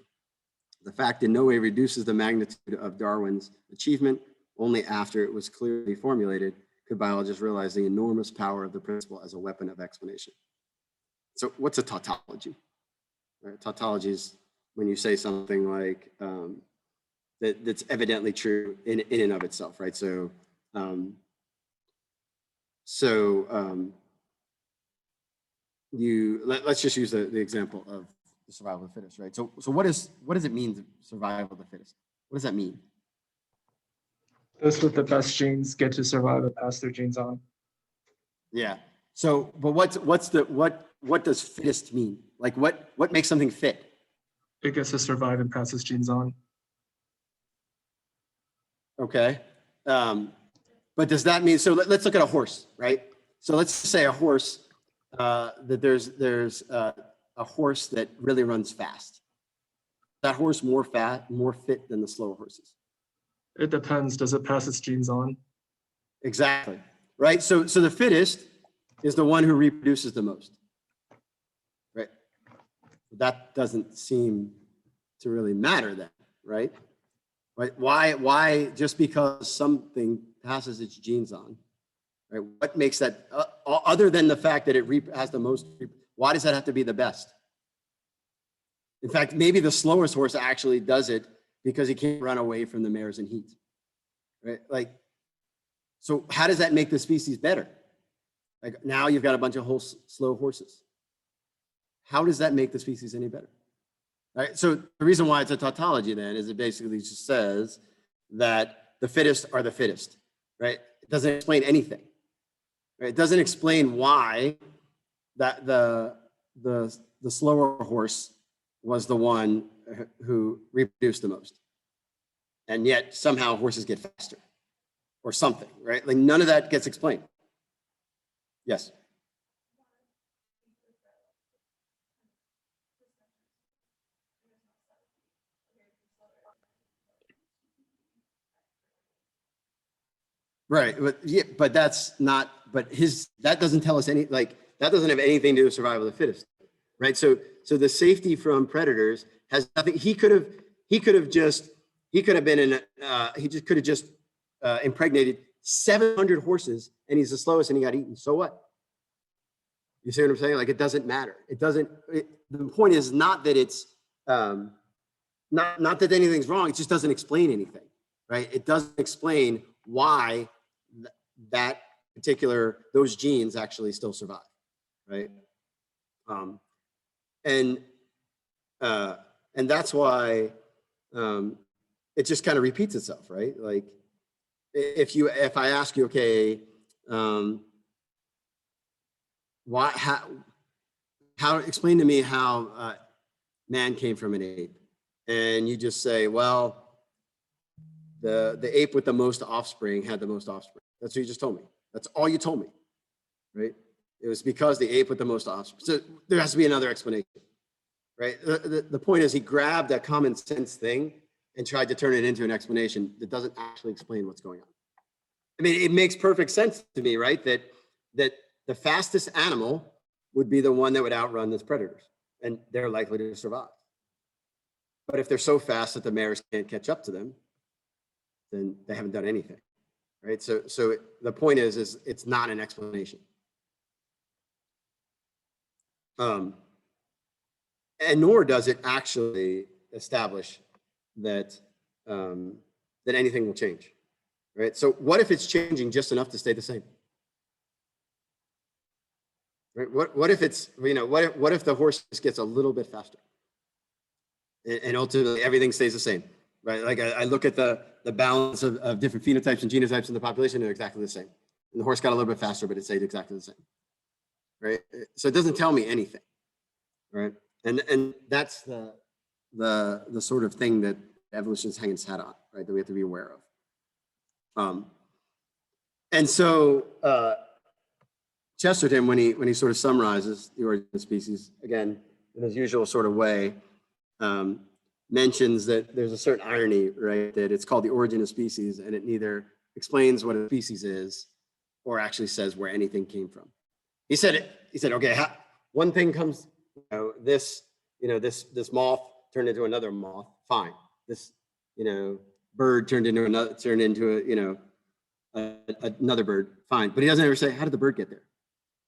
The fact in no way reduces the magnitude of Darwin's achievement. Only after it was clearly formulated could biologists realize the enormous power of the principle as a weapon of explanation. So what's a tautology? Right? Tautology is when you say something like that's evidently true in and of itself, right? So let's just use the example of the survival of the fittest, right? So what does it mean to survival of the fittest? What does that mean? Those with the best genes get to survive and pass their genes on. Yeah. So, but what does fittest mean? Like what makes something fit? It gets to survive and pass its genes on. Okay. But does that mean, so let's look at a horse, right? So let's say a horse, that there's a horse that really runs fast. That horse more fit than the slower horses. It depends. Does it pass its genes on? Exactly. Right. So the fittest is the one who reproduces the most. Right. That doesn't seem to really matter then, right? Right. Why just because something passes its genes on, right? What makes that other than the fact that it has the most, why does that have to be the best? In fact, maybe the slowest horse actually does it because he can't run away from the mares in heat, right? Like, so how does that make the species better? Like now you've got a bunch of slow horses. How does that make the species any better? Right. So the reason why it's a tautology then is it basically just says that the fittest are the fittest, right? It doesn't explain anything. Right? It doesn't explain why that the slower horse was the one who reproduced the most. And yet somehow horses get faster or something, right? Like none of that gets explained. Yes. Right, but yeah, but that's not. But that doesn't tell us any. Like that doesn't have anything to do with survival of the fittest, right? So the safety from predators has nothing. He could have been in. He just could have just impregnated 700 horses, and he's the slowest, and he got eaten. So what? You see what I'm saying? Like it doesn't matter. It doesn't. The point is not that it's not that anything's wrong. It just doesn't explain anything, right? It doesn't explain why that those genes actually still survive, right? And that's why it just kind of repeats itself, right? Like if I ask you, okay, why, how explain to me how man came from an ape. And you just say, well, the ape with the most offspring had the most offspring. That's what you just told me. That's all you told me, right? It was because the ape with the most offspring. So there has to be another explanation, right? The point is he grabbed that common sense thing and tried to turn it into an explanation that doesn't actually explain what's going on. I mean, it makes perfect sense to me, right? That the fastest animal would be the one that would outrun its predators, and they're likely to survive. But if they're so fast that the mares can't catch up to them, then they haven't done anything, right? So the point is it's not an explanation. And nor does it actually establish that that anything will change, right? So what if it's changing just enough to stay the same? Right? What if it's, what if the horse just gets a little bit faster? And ultimately everything stays the same, right? Like I look at the balance of different phenotypes and genotypes in the population, they're exactly the same. And the horse got a little bit faster, but it stayed exactly the same, right? So it doesn't tell me anything, right? And that's the sort of thing that evolution is hanging its hat on, right? That we have to be aware of. And so Chesterton, when he sort of summarizes the origin of species, again, in his usual sort of way, mentions that there's a certain irony, right? That it's called the origin of species, and it neither explains what a species is or actually says where anything came from. He said, okay, one thing comes, this moth turned into another moth, fine. This, bird turned into another bird, fine. But he doesn't ever say, how did the bird get there?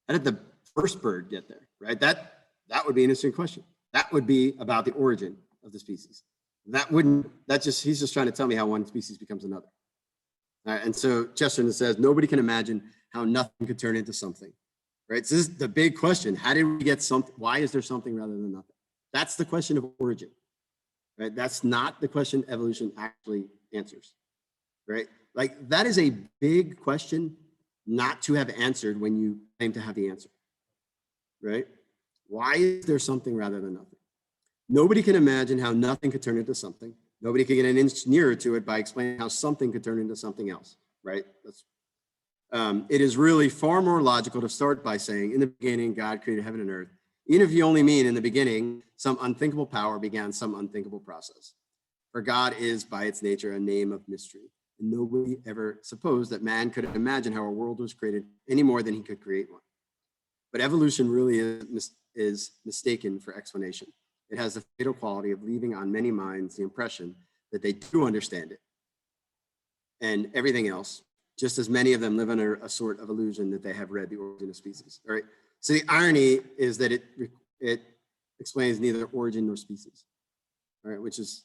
How did the first bird get there, right? That would be an interesting question. That would be about the origin of the species. He's just trying to tell me how one species becomes another. All right, and so Chesterton says, nobody can imagine how nothing could turn into something, right? So this is the big question. How did we get something? Why is there something rather than nothing? That's the question of origin, right? That's not the question evolution actually answers, right? Like that is a big question not to have answered when you claim to have the answer, right? Why is there something rather than nothing? Nobody can imagine how nothing could turn into something. Nobody can get an inch nearer to it by explaining how something could turn into something else, right? It is really far more logical to start by saying, in the beginning, God created heaven and earth. Even if you only mean in the beginning, some unthinkable power began some unthinkable process. For God is by its nature a name of mystery. And nobody ever supposed that man could imagine how a world was created any more than he could create one. But evolution really is mistaken for explanation. It has the fatal quality of leaving on many minds the impression that they do understand it and everything else, just as many of them live under a sort of illusion that they have read the origin of species. All right. So the irony is that it explains neither origin nor species. All right, which is,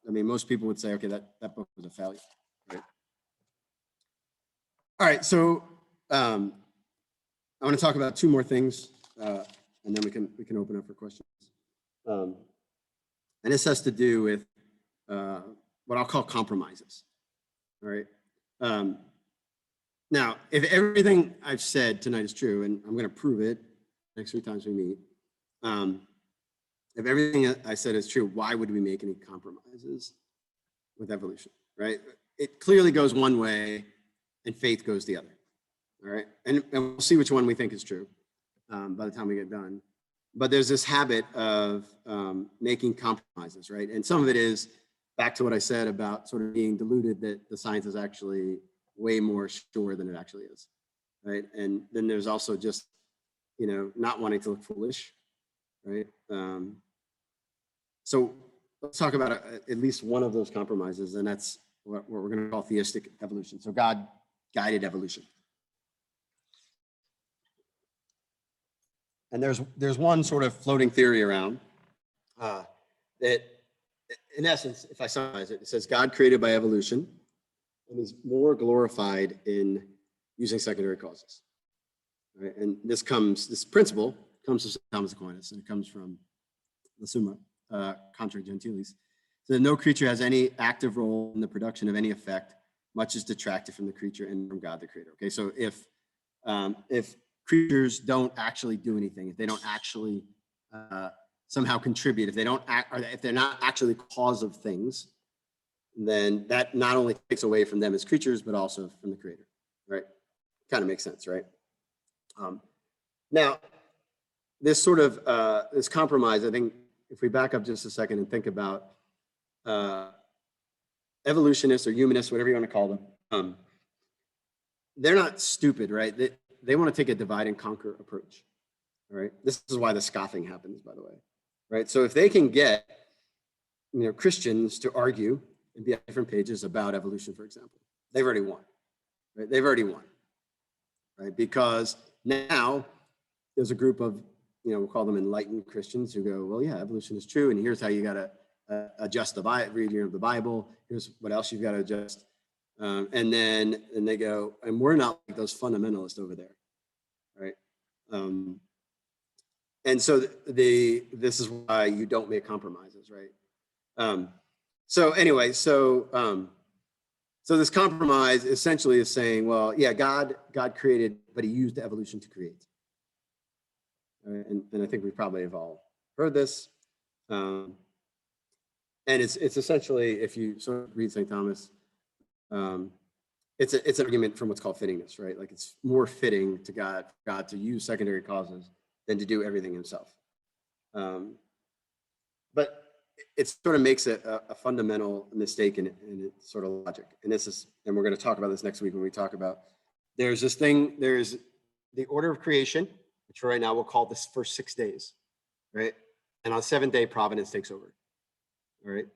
most people would say, okay, that book was a failure. Right. All right, so I want to talk about two more things, and then we can open up for questions. And this has to do with what I'll call compromises. All right. Now, if everything I've said tonight is true, and I'm going to prove it next 3 times we meet, if everything I said is true, why would we make any compromises with evolution, right? It clearly goes one way and faith goes the other, all right? And we'll see which one we think is true by the time we get done. But there's this habit of making compromises, right? And some of it is back to what I said about sort of being deluded that the science is actually way more sure than it actually is, right? And then there's also just, not wanting to look foolish, right? So let's talk about at least one of those compromises, and that's what we're going to call theistic evolution. So God guided evolution. And there's one sort of floating theory around that, in essence, if I summarize it, it says God created by evolution and is more glorified in using secondary causes. Right? And this principle comes from Thomas Aquinas, and it comes from the Summa Contra Gentiles. So that no creature has any active role in the production of any effect, much is detracted from the creature and from God the creator. Okay, so if creatures don't actually do anything, if they don't actually somehow contribute, if they don't act, or if they're not actually the cause of things, then that not only takes away from them as creatures, but also from the creator, right? Kind of makes sense, right? Now, this sort of this compromise, I think if we back up just a second and think about evolutionists or humanists, whatever you want to call them, they're not stupid, right? They want to take a divide and conquer approach, right? This is why the scoffing happens, by the way, right? So if they can get, Christians to argue and be on different pages about evolution, for example, they've already won, right? They've already won, right? Because now there's a group of, we'll call them enlightened Christians who go, well, yeah, evolution is true. And here's how you got to adjust the reading of the Bible. Here's what else you've got to adjust. And they go, and we're not like those fundamentalists over there, right? And so this is why you don't make compromises, right? So anyway, so this compromise essentially is saying, well, yeah, God created, but he used evolution to create. Right? And I think we probably have all heard this. And it's essentially, if you sort of read St. Thomas, it's an argument from what's called fittingness, right? Like it's more fitting to God to use secondary causes than to do everything himself. But it sort of makes a fundamental mistake in its sort of logic. And we're going to talk about this next week when we talk about, there's the order of creation, which right now we'll call this first 6 days, right? And on the seventh day, providence takes over, all right?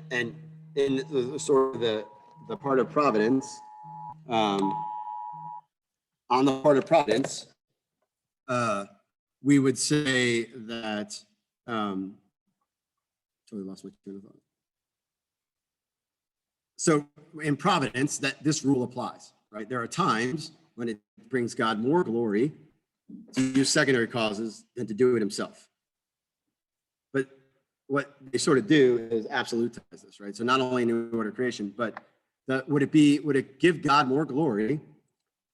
And in the sort of the part of providence, on the part of providence, we would say that, totally lost my train of thought. So in providence, that this rule applies, right? There are times when it brings God more glory to use secondary causes than to do it himself. But what they sort of do is absolutize this, right? So not only new order creation, but would it give God more glory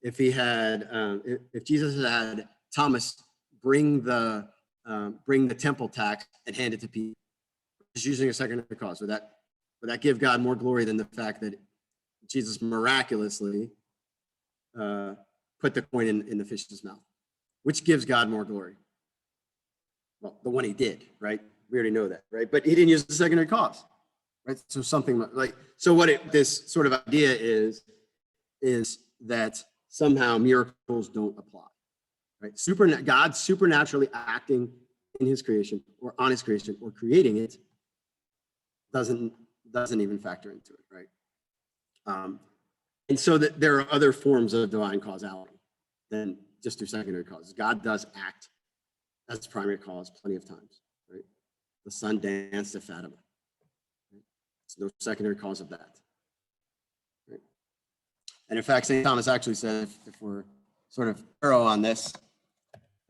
if he had, if Jesus had Thomas bring the temple tax and hand it to Peter, just using a secondary cause? Would that give God more glory than the fact that Jesus miraculously put the coin in the fish's mouth? Which gives God more glory? Well, the one he did, right? We already know that, right? But he didn't use the secondary cause, right? So something like, so this sort of idea is that somehow miracles don't apply, right? God supernaturally acting in his creation or on his creation or creating it doesn't even factor into it, right? And so that there are other forms of divine causality than just through secondary causes. God does act as primary cause plenty of times, right? The sun danced at Fatima. Right? There's no secondary cause of that. Right? And in fact, St. Thomas actually said, if we're sort of thorough on this,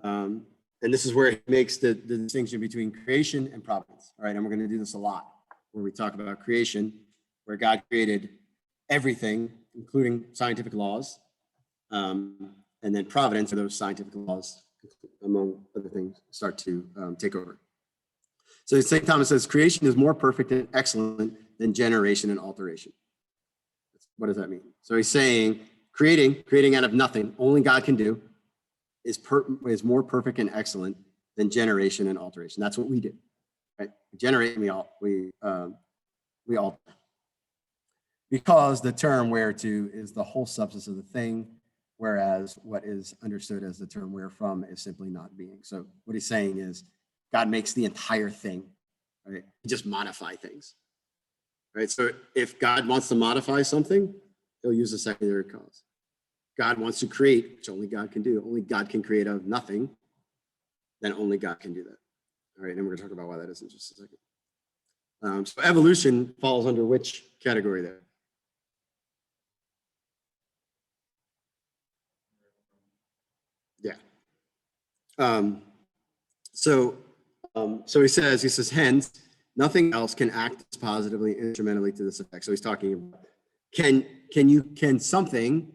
and this is where he makes the distinction between creation and providence. All right, and we're going to do this a lot, where we talk about creation, where God created everything, including scientific laws, and then providence, where those scientific laws, among other things, start to take over. So St. Thomas says, creation is more perfect and excellent than generation and alteration. What does that mean? So he's saying creating out of nothing, only God can do, is more perfect and excellent than generation and alteration. That's what we do, right? We generate, we alter. Because the term whereto is the whole substance of the thing, whereas what is understood as the term wherefrom is simply not being. So what he's saying is God makes the entire thing, right? He just modify things, right? So if God wants to modify something, he'll use a secondary cause. God wants to create, which only God can do. Only God can create out of nothing. Then only God can do that. All right, and we're going to talk about why that is in just a second. So evolution falls under which category there? Yeah. So he says, hence, nothing else can act positively, instrumentally to this effect. So he's talking about, can something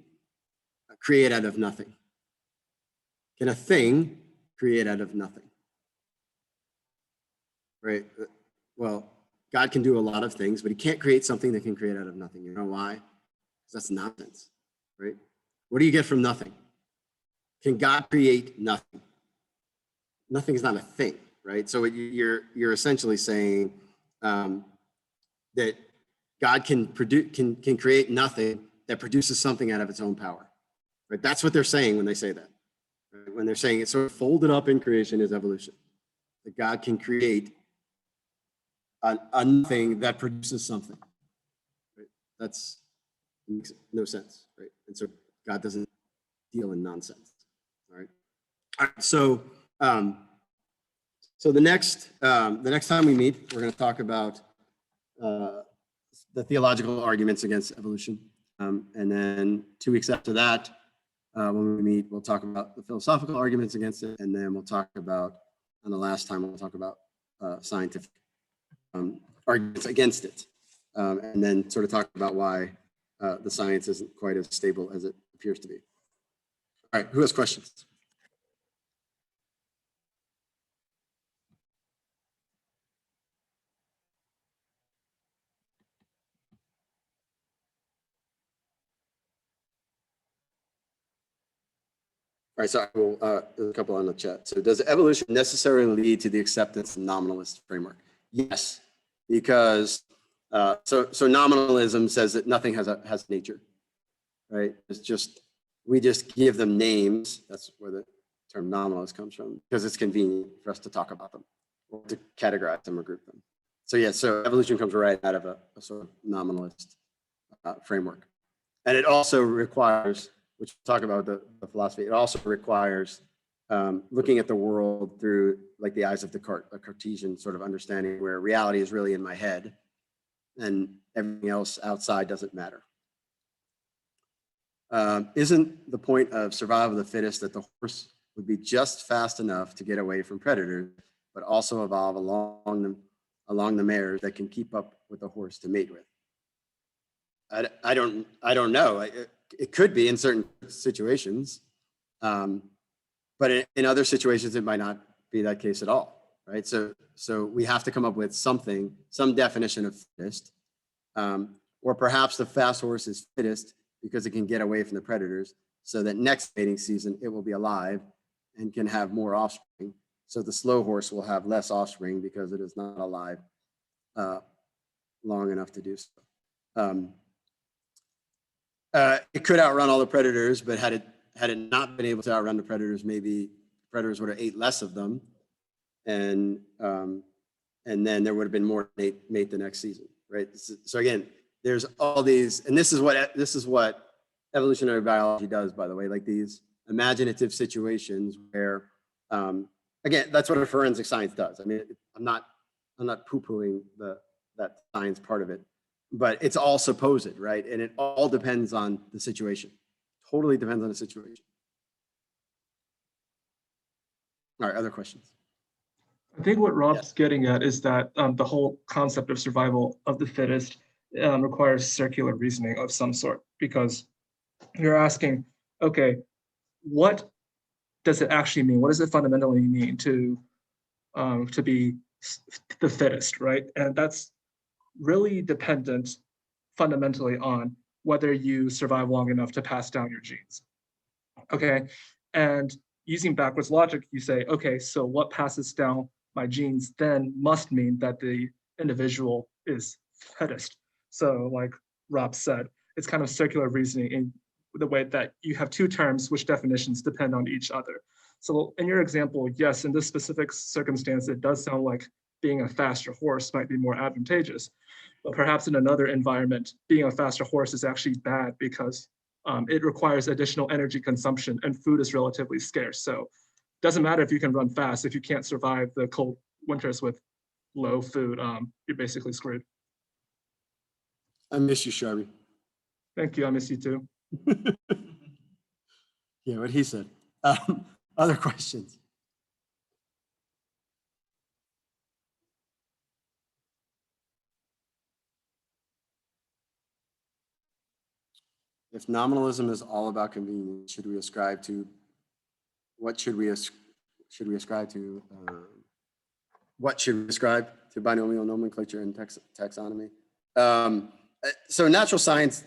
create out of nothing? Can a thing create out of nothing? Right? Well, God can do a lot of things, but he can't create something that can create out of nothing. You know why? Because that's nonsense, right? What do you get from nothing? Can God create nothing? Nothing is not a thing, right? So you're essentially saying that God can create nothing that produces something out of its own power, right? That's what they're saying when they say that. Right? When they're saying it's sort of folded up in creation is evolution. That God can create a nothing that produces something. Right? That's makes no sense, right? And so God doesn't deal in nonsense. All right. All right. So the next time we meet, we're going to talk about the theological arguments against evolution, and then 2 weeks after that, when we meet, we'll talk about the philosophical arguments against it, and then we'll talk about, and the last time we'll talk about scientific arguments against it, and then sort of talk about why the science isn't quite as stable as it appears to be. All right, who has questions? All right, so I will, there's a couple on the chat. So does evolution necessarily lead to the acceptance of nominalist framework? Yes, because so nominalism says that nothing has nature, right? It's just, we just give them names. That's where the term nominalist comes from, because it's convenient for us to talk about them or to categorize them or group them. So yeah, so evolution comes right out of a sort of nominalist framework. And it also requires, which we'll talk about the philosophy, it also requires looking at the world through like the eyes of a Cartesian sort of understanding, where reality is really in my head and everything else outside doesn't matter. Isn't the point of survival of the fittest that the horse would be just fast enough to get away from predators, but also evolve along the mares that can keep up with the horse to mate with? I don't know. It could be in certain situations, but in other situations, it might not be that case at all, right? So we have to come up with some definition of fittest, or perhaps the fast horse is fittest because it can get away from the predators, so that next mating season it will be alive and can have more offspring. So the slow horse will have less offspring because it is not alive long enough to do so. It could outrun all the predators, but had it not been able to outrun the predators, maybe predators would have ate less of them, and then there would have been more mate the next season, right? So again, there's all these, and this is what evolutionary biology does, by the way, like these imaginative situations where, again, that's what a forensic science does. I mean, I'm not poo-pooing that science part of it, but it's all supposed, right? And it all depends on the situation. Totally depends on the situation. All right, other questions? I think what Rob's getting at is that the whole concept of survival of the fittest requires circular reasoning of some sort, because you're asking, okay, what does it actually mean? What does it fundamentally mean to be the fittest, right? And that's really dependent fundamentally on whether you survive long enough to pass down your genes. Okay, and using backwards logic, you say, okay, so what passes down my genes then must mean that the individual is fittest. So like Rob said, it's kind of circular reasoning in the way that you have two terms which definitions depend on each other. So in your example, yes, in this specific circumstance, it does sound like being a faster horse might be more advantageous. But perhaps in another environment, being a faster horse is actually bad because it requires additional energy consumption and food is relatively scarce. So it doesn't matter if you can run fast. If you can't survive the cold winters with low food, you're basically screwed. I miss you, Sharby. Thank you. I miss you too. Yeah, what he said. Other questions? If nominalism is all about convenience, should we ascribe to what should we ascribe to? What should we ascribe to binomial nomenclature and taxonomy? So natural science,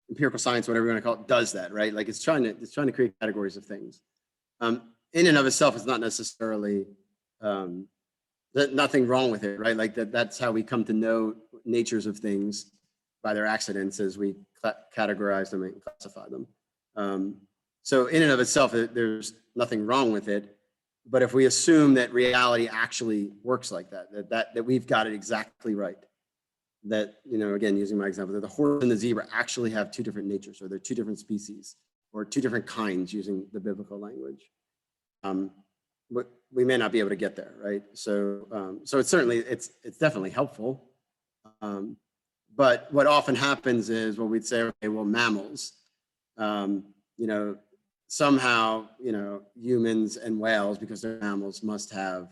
empirical science, whatever you want to call it, does that, right? Like it's trying to create categories of things. In and of itself, it's not necessarily nothing wrong with it, right? Like that's how we come to know natures of things by their accidents as we categorize them and classify them. So in and of itself, there's nothing wrong with it. But if we assume that reality actually works like that we've got it exactly right, that, again, using my example, that the horse and the zebra actually have two different natures, or they're two different species, or two different kinds, using the biblical language. But we may not be able to get there, right? So, so it's definitely helpful. But what often happens is, well, we'd say, okay, well, mammals, somehow, humans and whales, because they're mammals, must have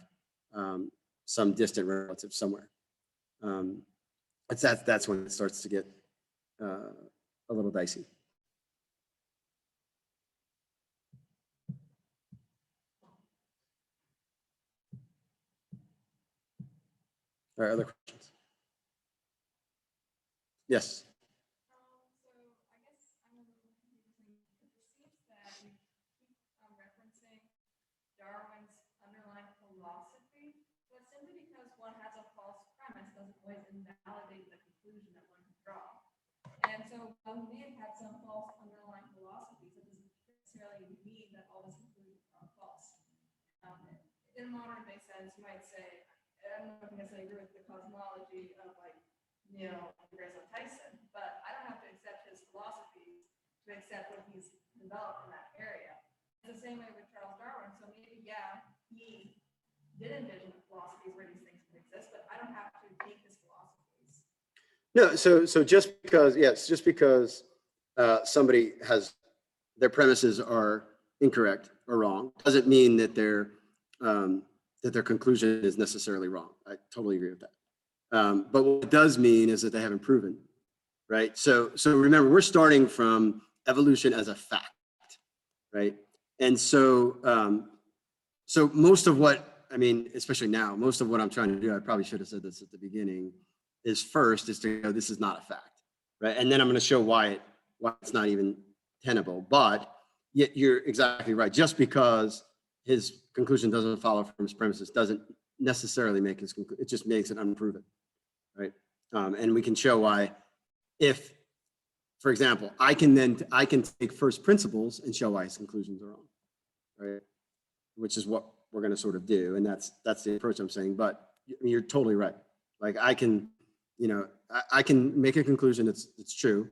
some distant relative somewhere. That's when it starts to get a little dicey. All right, other questions? Yes. Darwin's underlying philosophy, but simply because one has a false premise doesn't always invalidate the conclusion that one can draw. And so one may have had some false underlying philosophies, it doesn't necessarily mean that all those conclusions are false. In modern day sense, you might say, I don't know if I necessarily agree with the cosmology of Grayson Tyson, but I don't have to accept his philosophies to accept what he's developed in that area. It's the same way with Charles Darwin. So maybe, yeah, he did envision philosophies where these things could exist, but I don't have to take his philosophies. No, so just because somebody has their premises are incorrect or wrong doesn't mean that their conclusion is necessarily wrong. I totally agree with that. But what it does mean is that they haven't proven, right? So remember, we're starting from evolution as a fact, right? And so so most of what, especially now, most of what I'm trying to do, I probably should have said this at the beginning, is to go, this is not a fact, right? And then I'm going to show why it's not even tenable. But yet you're exactly right. Just because his conclusion doesn't follow from his premises doesn't necessarily make his conclusion. It just makes it unproven, right? And we can show why. If, for example, I can take first principles and show why his conclusions are wrong, right? Which is what we're going to sort of do, and that's the approach I'm saying. But you're totally right. Like I can make a conclusion that's true,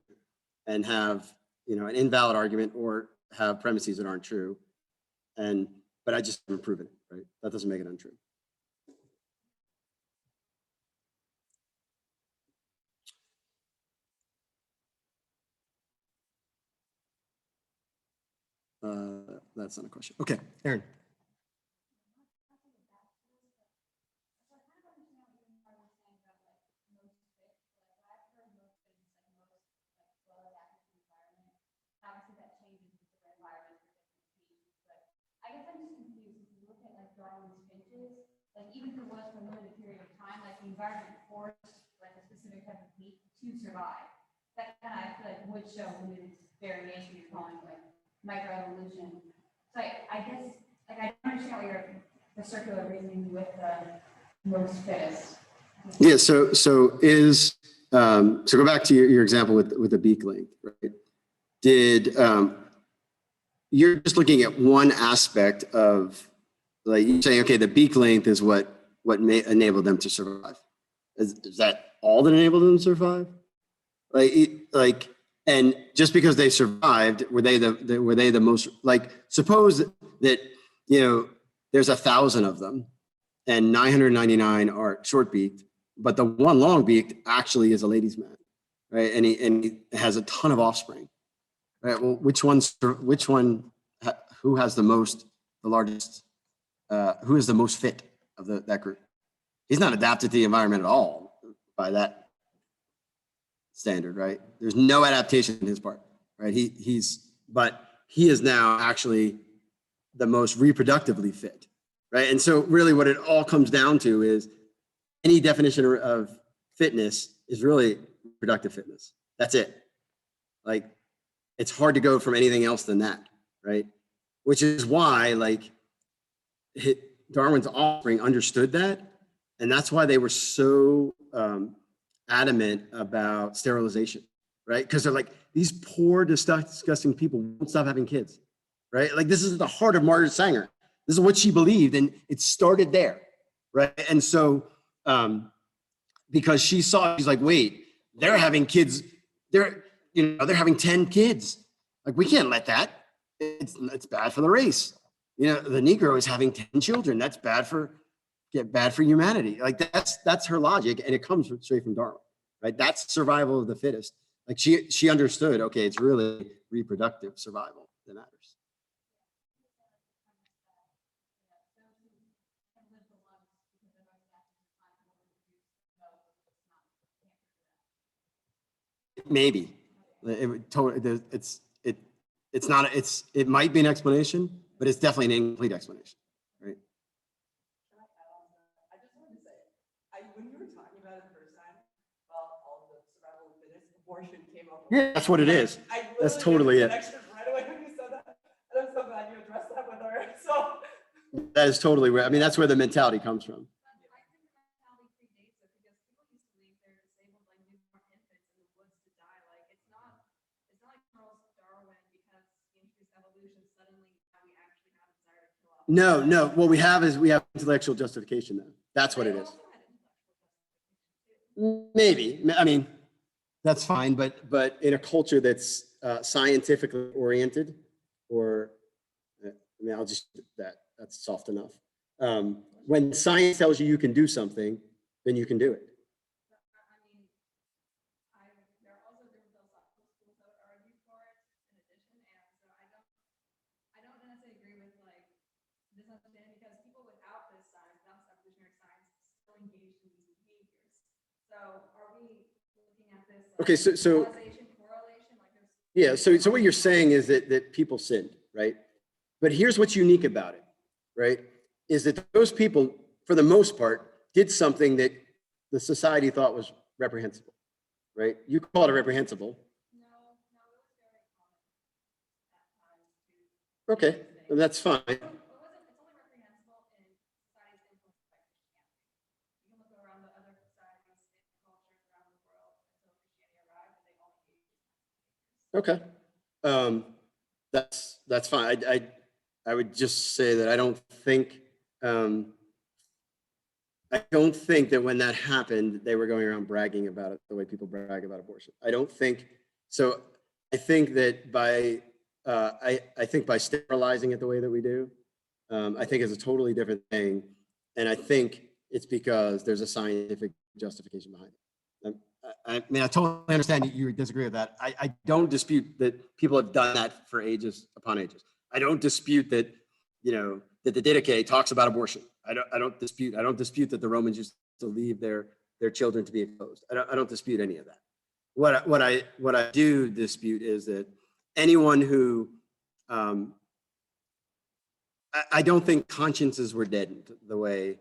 and have an invalid argument, or have premises that aren't true, but I just haven't proven it, right? That doesn't make it untrue. That's not a question. Okay, Aaron. I guess I'm just confused. If you look at Darwin's finches, even if it was for a limited period of time, the environment forced a specific type of meat to survive. That kind of, I feel would show limited variation. You're calling microevolution. So I guess I don't understand what the circular reasoning with the most fittest. Yeah. So go back to your example with the beak length, right? You're just looking at one aspect of, you're saying, okay, the beak length is what may enable them to survive. Is that all that enabled them to survive? And just because they survived, were they the most, suppose that there's 1,000 of them and 999 are short beaked, but the one long beaked actually is a ladies' man, right? And he has a ton of offspring. Right. Well, who has the largest, who is the most fit of that group? He's not adapted to the environment at all by that standard, right? There's no adaptation in his part, right? But he is now actually the most reproductively fit, right? And so really what it all comes down to is any definition of fitness is really reproductive fitness. That's it. Like, it's hard to go from anything else than that, right? Which is why, like, Darwin's offspring understood that, and that's why they were so adamant about sterilization, right? Because they're like, these poor, disgusting people won't stop having kids, right? Like, this is the heart of Margaret Sanger. This is what she believed, and it started there, right? And so, because she saw, she's like, wait, they're having kids, they're having 10 kids. Like, we can't let that. It's bad for the race. You know, the Negro is having 10 children. That's bad for humanity. Like, that's her logic, and it comes straight from Darwin, right? That's survival of the fittest. Like, she understood, okay, it's really reproductive survival that matters. Maybe it might be an explanation, but it's definitely an incomplete explanation, right? I just wanted to say, when you were talking about it the first time, all the survival of the fittest, abortion came up. Yeah, that's what it is. That's totally it. Right away when you said that, and I'm so glad you addressed that with her. So that is totally where, I mean, that's where the mentality comes from. No. What we have is intellectual justification then. That's what it is. Maybe. I mean, that's fine, but in a culture that's scientifically oriented, or I mean, I'll just that's soft enough. When science tells you can do something, then you can do it. Okay, so yeah, so what you're saying is that people sinned, right? But here's what's unique about it, right? Is that those people, for the most part, did something that the society thought was reprehensible, right? You call it reprehensible. Okay, well, that's fine. Okay, that's fine. I would just say that I don't think that when that happened, they were going around bragging about it the way people brag about abortion. I don't think so. I think that I think by sterilizing it the way that we do, I think it's a totally different thing, and I think it's because there's a scientific justification behind it. I mean, I totally understand you disagree with that. I don't dispute that people have done that for ages upon ages. I don't dispute that, that the Didache talks about abortion. I don't dispute that the Romans used to leave their children to be exposed. I don't dispute any of that. What I do dispute is that anyone who, I don't think consciences were deadened the way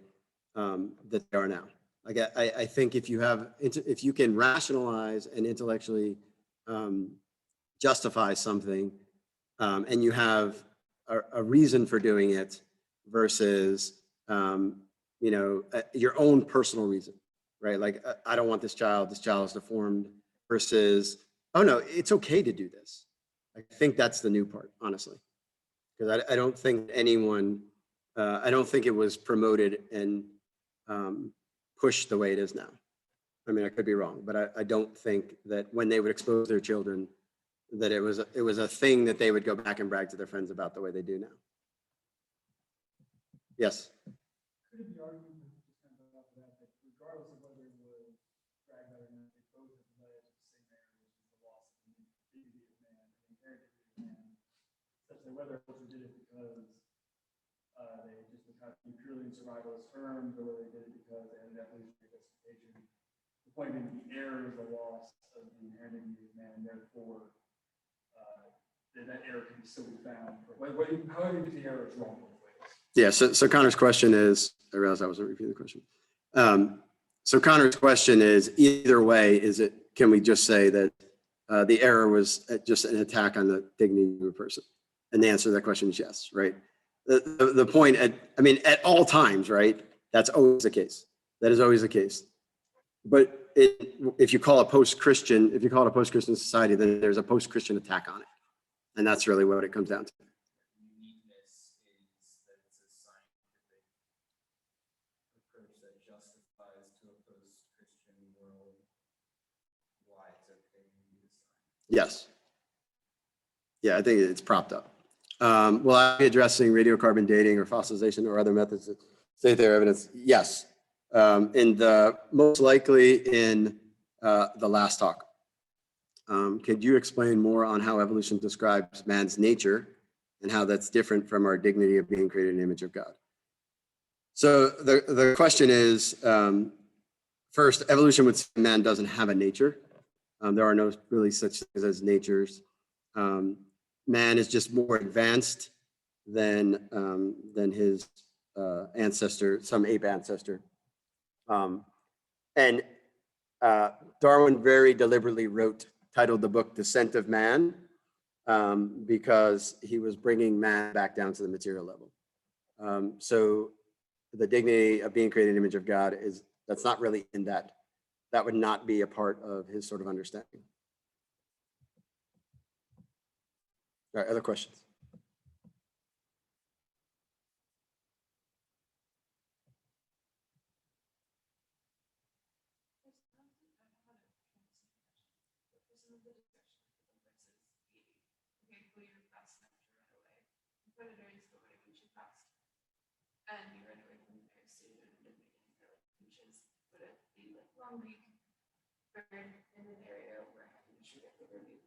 that they are now. Like, I think if you can rationalize and intellectually justify something, and you have a reason for doing it versus your own personal reason, right? Like, I don't want this child is deformed, versus, oh no, it's okay to do this. I think that's the new part, honestly, because I don't think anyone, I don't think it was promoted and pushed the way it is now. I mean, I could be wrong, but I don't think that when they would expose their children, that it was a thing that they would go back and brag to their friends about the way they do now. Yes. Could the argument just kind of off that regardless of whether it was bragged about or not, they both have led to the same error, which is the loss of the dignity of man, the inherent dignity of man, such that whether culture did it because they just were kind of purely in survivalist terms, or whether they did it because they had an evolutionary justification. The point being, the error is the loss of the inherent dignity of man, and therefore that error can still be found. However you get the error is wrong both ways. Yeah, so Connor's question is, I realized I wasn't repeating the question. So Connor's question is, either way, can we just say that the error was just an attack on the dignity of a person? And the answer to that question is yes, right? The point at all times, right? That's always the case. That is always the case. But if you call it a post-Christian society, then there's a post-Christian attack on it. And that's really what it comes down to. Uniqueness is that it's a scientific approach that justifies to a post-Christian world why it's okay to be the science. Yes. Yeah, I think it's propped up. Will I be addressing radiocarbon dating or fossilization or other methods that state their evidence? Yes. Most likely in the last talk. Could you explain more on how evolution describes man's nature and how that's different from our dignity of being created in the image of God? So the question is, first, evolution would say man doesn't have a nature. There are no really such things as natures. Man is just more advanced than his ancestor, some ape ancestor. Darwin very deliberately titled the book Descent of Man, because he was bringing man back down to the material level. So the dignity of being created in the image of God that's not really in that. That would not be a part of his sort of understanding. All right, other questions? And you run away from the nurse soon and then inches, but it'd be like long week burn in an area where having to shoot at the review.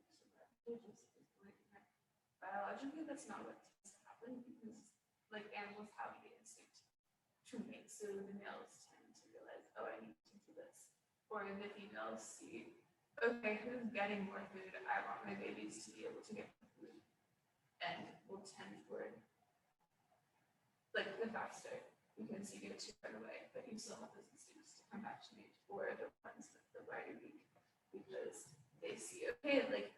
Biologically, that's not what tends to happen because like animals have the instinct to mate. So the males tend to realize, oh, I need to do this. Or the females see, okay, who's getting more food? I want my babies to be able to get more food. And will tend toward like the faster because you get to run away, but you still have those instincts to come back to mate, or the ones with the wider beak because they see, okay, like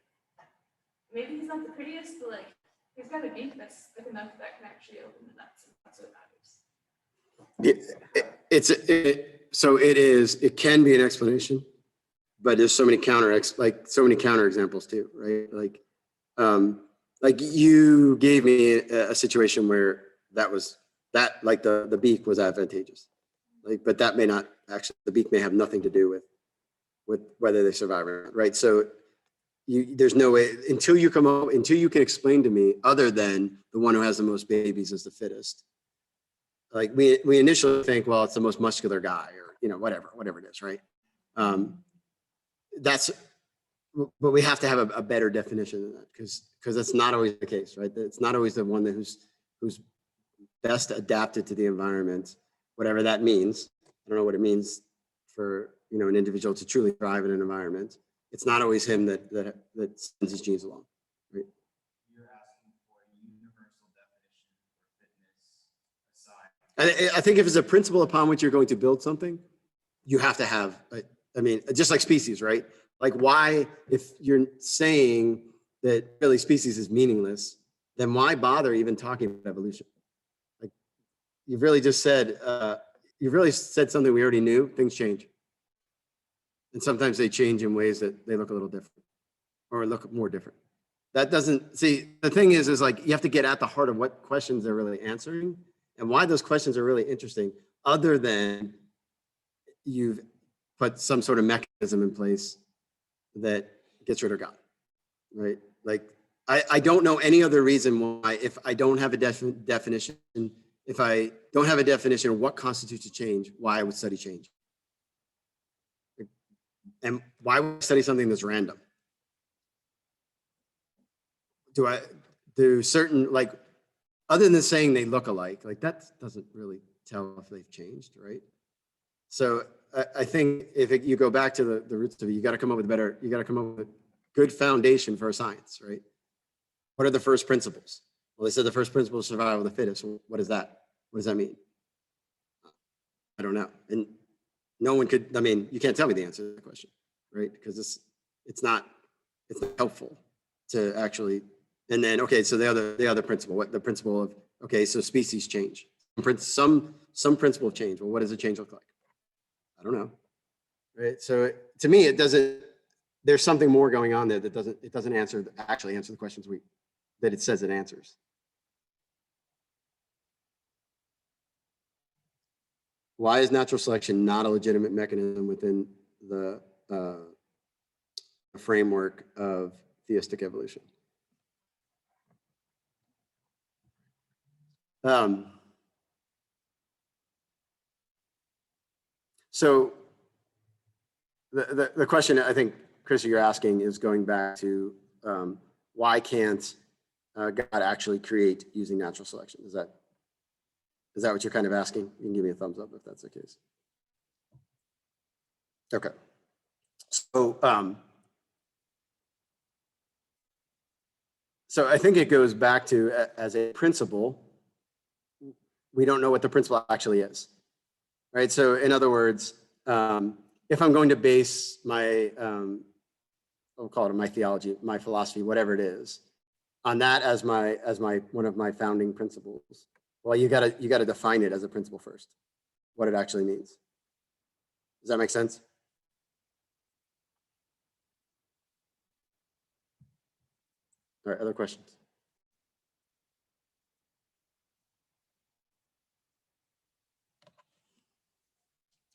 maybe he's not the prettiest, but like he's got a beak that's thick enough that can actually open the nuts, and that's what matters. It can be an explanation, but there's so many counter examples too, right? Like you gave me a situation where the beak was advantageous, but that may not actually, the beak may have nothing to do with whether they survive or not, right? So there's no way until you can explain to me other than the one who has the most babies is the fittest. Like we initially think, well, it's the most muscular guy or whatever it is, right? But we have to have a better definition than that because that's not always the case, right? It's not always the one who's best adapted to the environment, whatever that means. I don't know what it means for an individual to truly thrive in an environment. It's not always him that sends his genes along, right? You're asking for a universal definition for fitness aside. I think if it's a principle upon which you're going to build something, you have to have, just like species, right? Like why, if you're saying that really species is meaningless, then why bother even talking about evolution? Like you've really said something we already knew. Things change. And sometimes they change in ways that they look a little different or look more different. That doesn't, see, the thing is like, you have to get at the heart of what questions they're really answering and why those questions are really interesting, other than you've put some sort of mechanism in place that gets rid of God, right? Like, I don't know any other reason why, if I don't have a definition, if I don't have a definition of what constitutes a change, why I would study change. And why would I study something that's random? Do certain, like, other than saying they look alike, like that doesn't really tell if they've changed, right? So I think if you go back to the roots of it, you got to come up with a good foundation for a science, right? What are the first principles? Well, they said the first principle is survival of the fittest. Well, what is that? What does that mean? I don't know. And no one could, I mean, you can't tell me the answer to the question, right? Because it's not helpful to actually, and then, okay, so the other principle, what the principle of, okay, so species change. Some principle of change. Well, what does a change look like? I don't know. Right. So to me, it doesn't, there's something more going on there that doesn't actually answer the questions that it says it answers. Why is natural selection not a legitimate mechanism within the framework of theistic evolution? So the question I think, Chris, you're asking is going back to why can't God actually create using natural selection? Is that what you're kind of asking? You can give me a thumbs up if that's the case. Okay. So I think it goes back to, as a principle, we don't know what the principle actually is, right? So in other words, if I'm going to base my, I'll call it my theology, my philosophy, whatever it is, on that as one of my founding principles, well, you gotta define it as a principle first, what it actually means. Does that make sense? All right, other questions?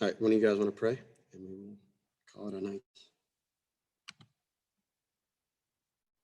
All right, one of you guys want to pray? And we will call it a night.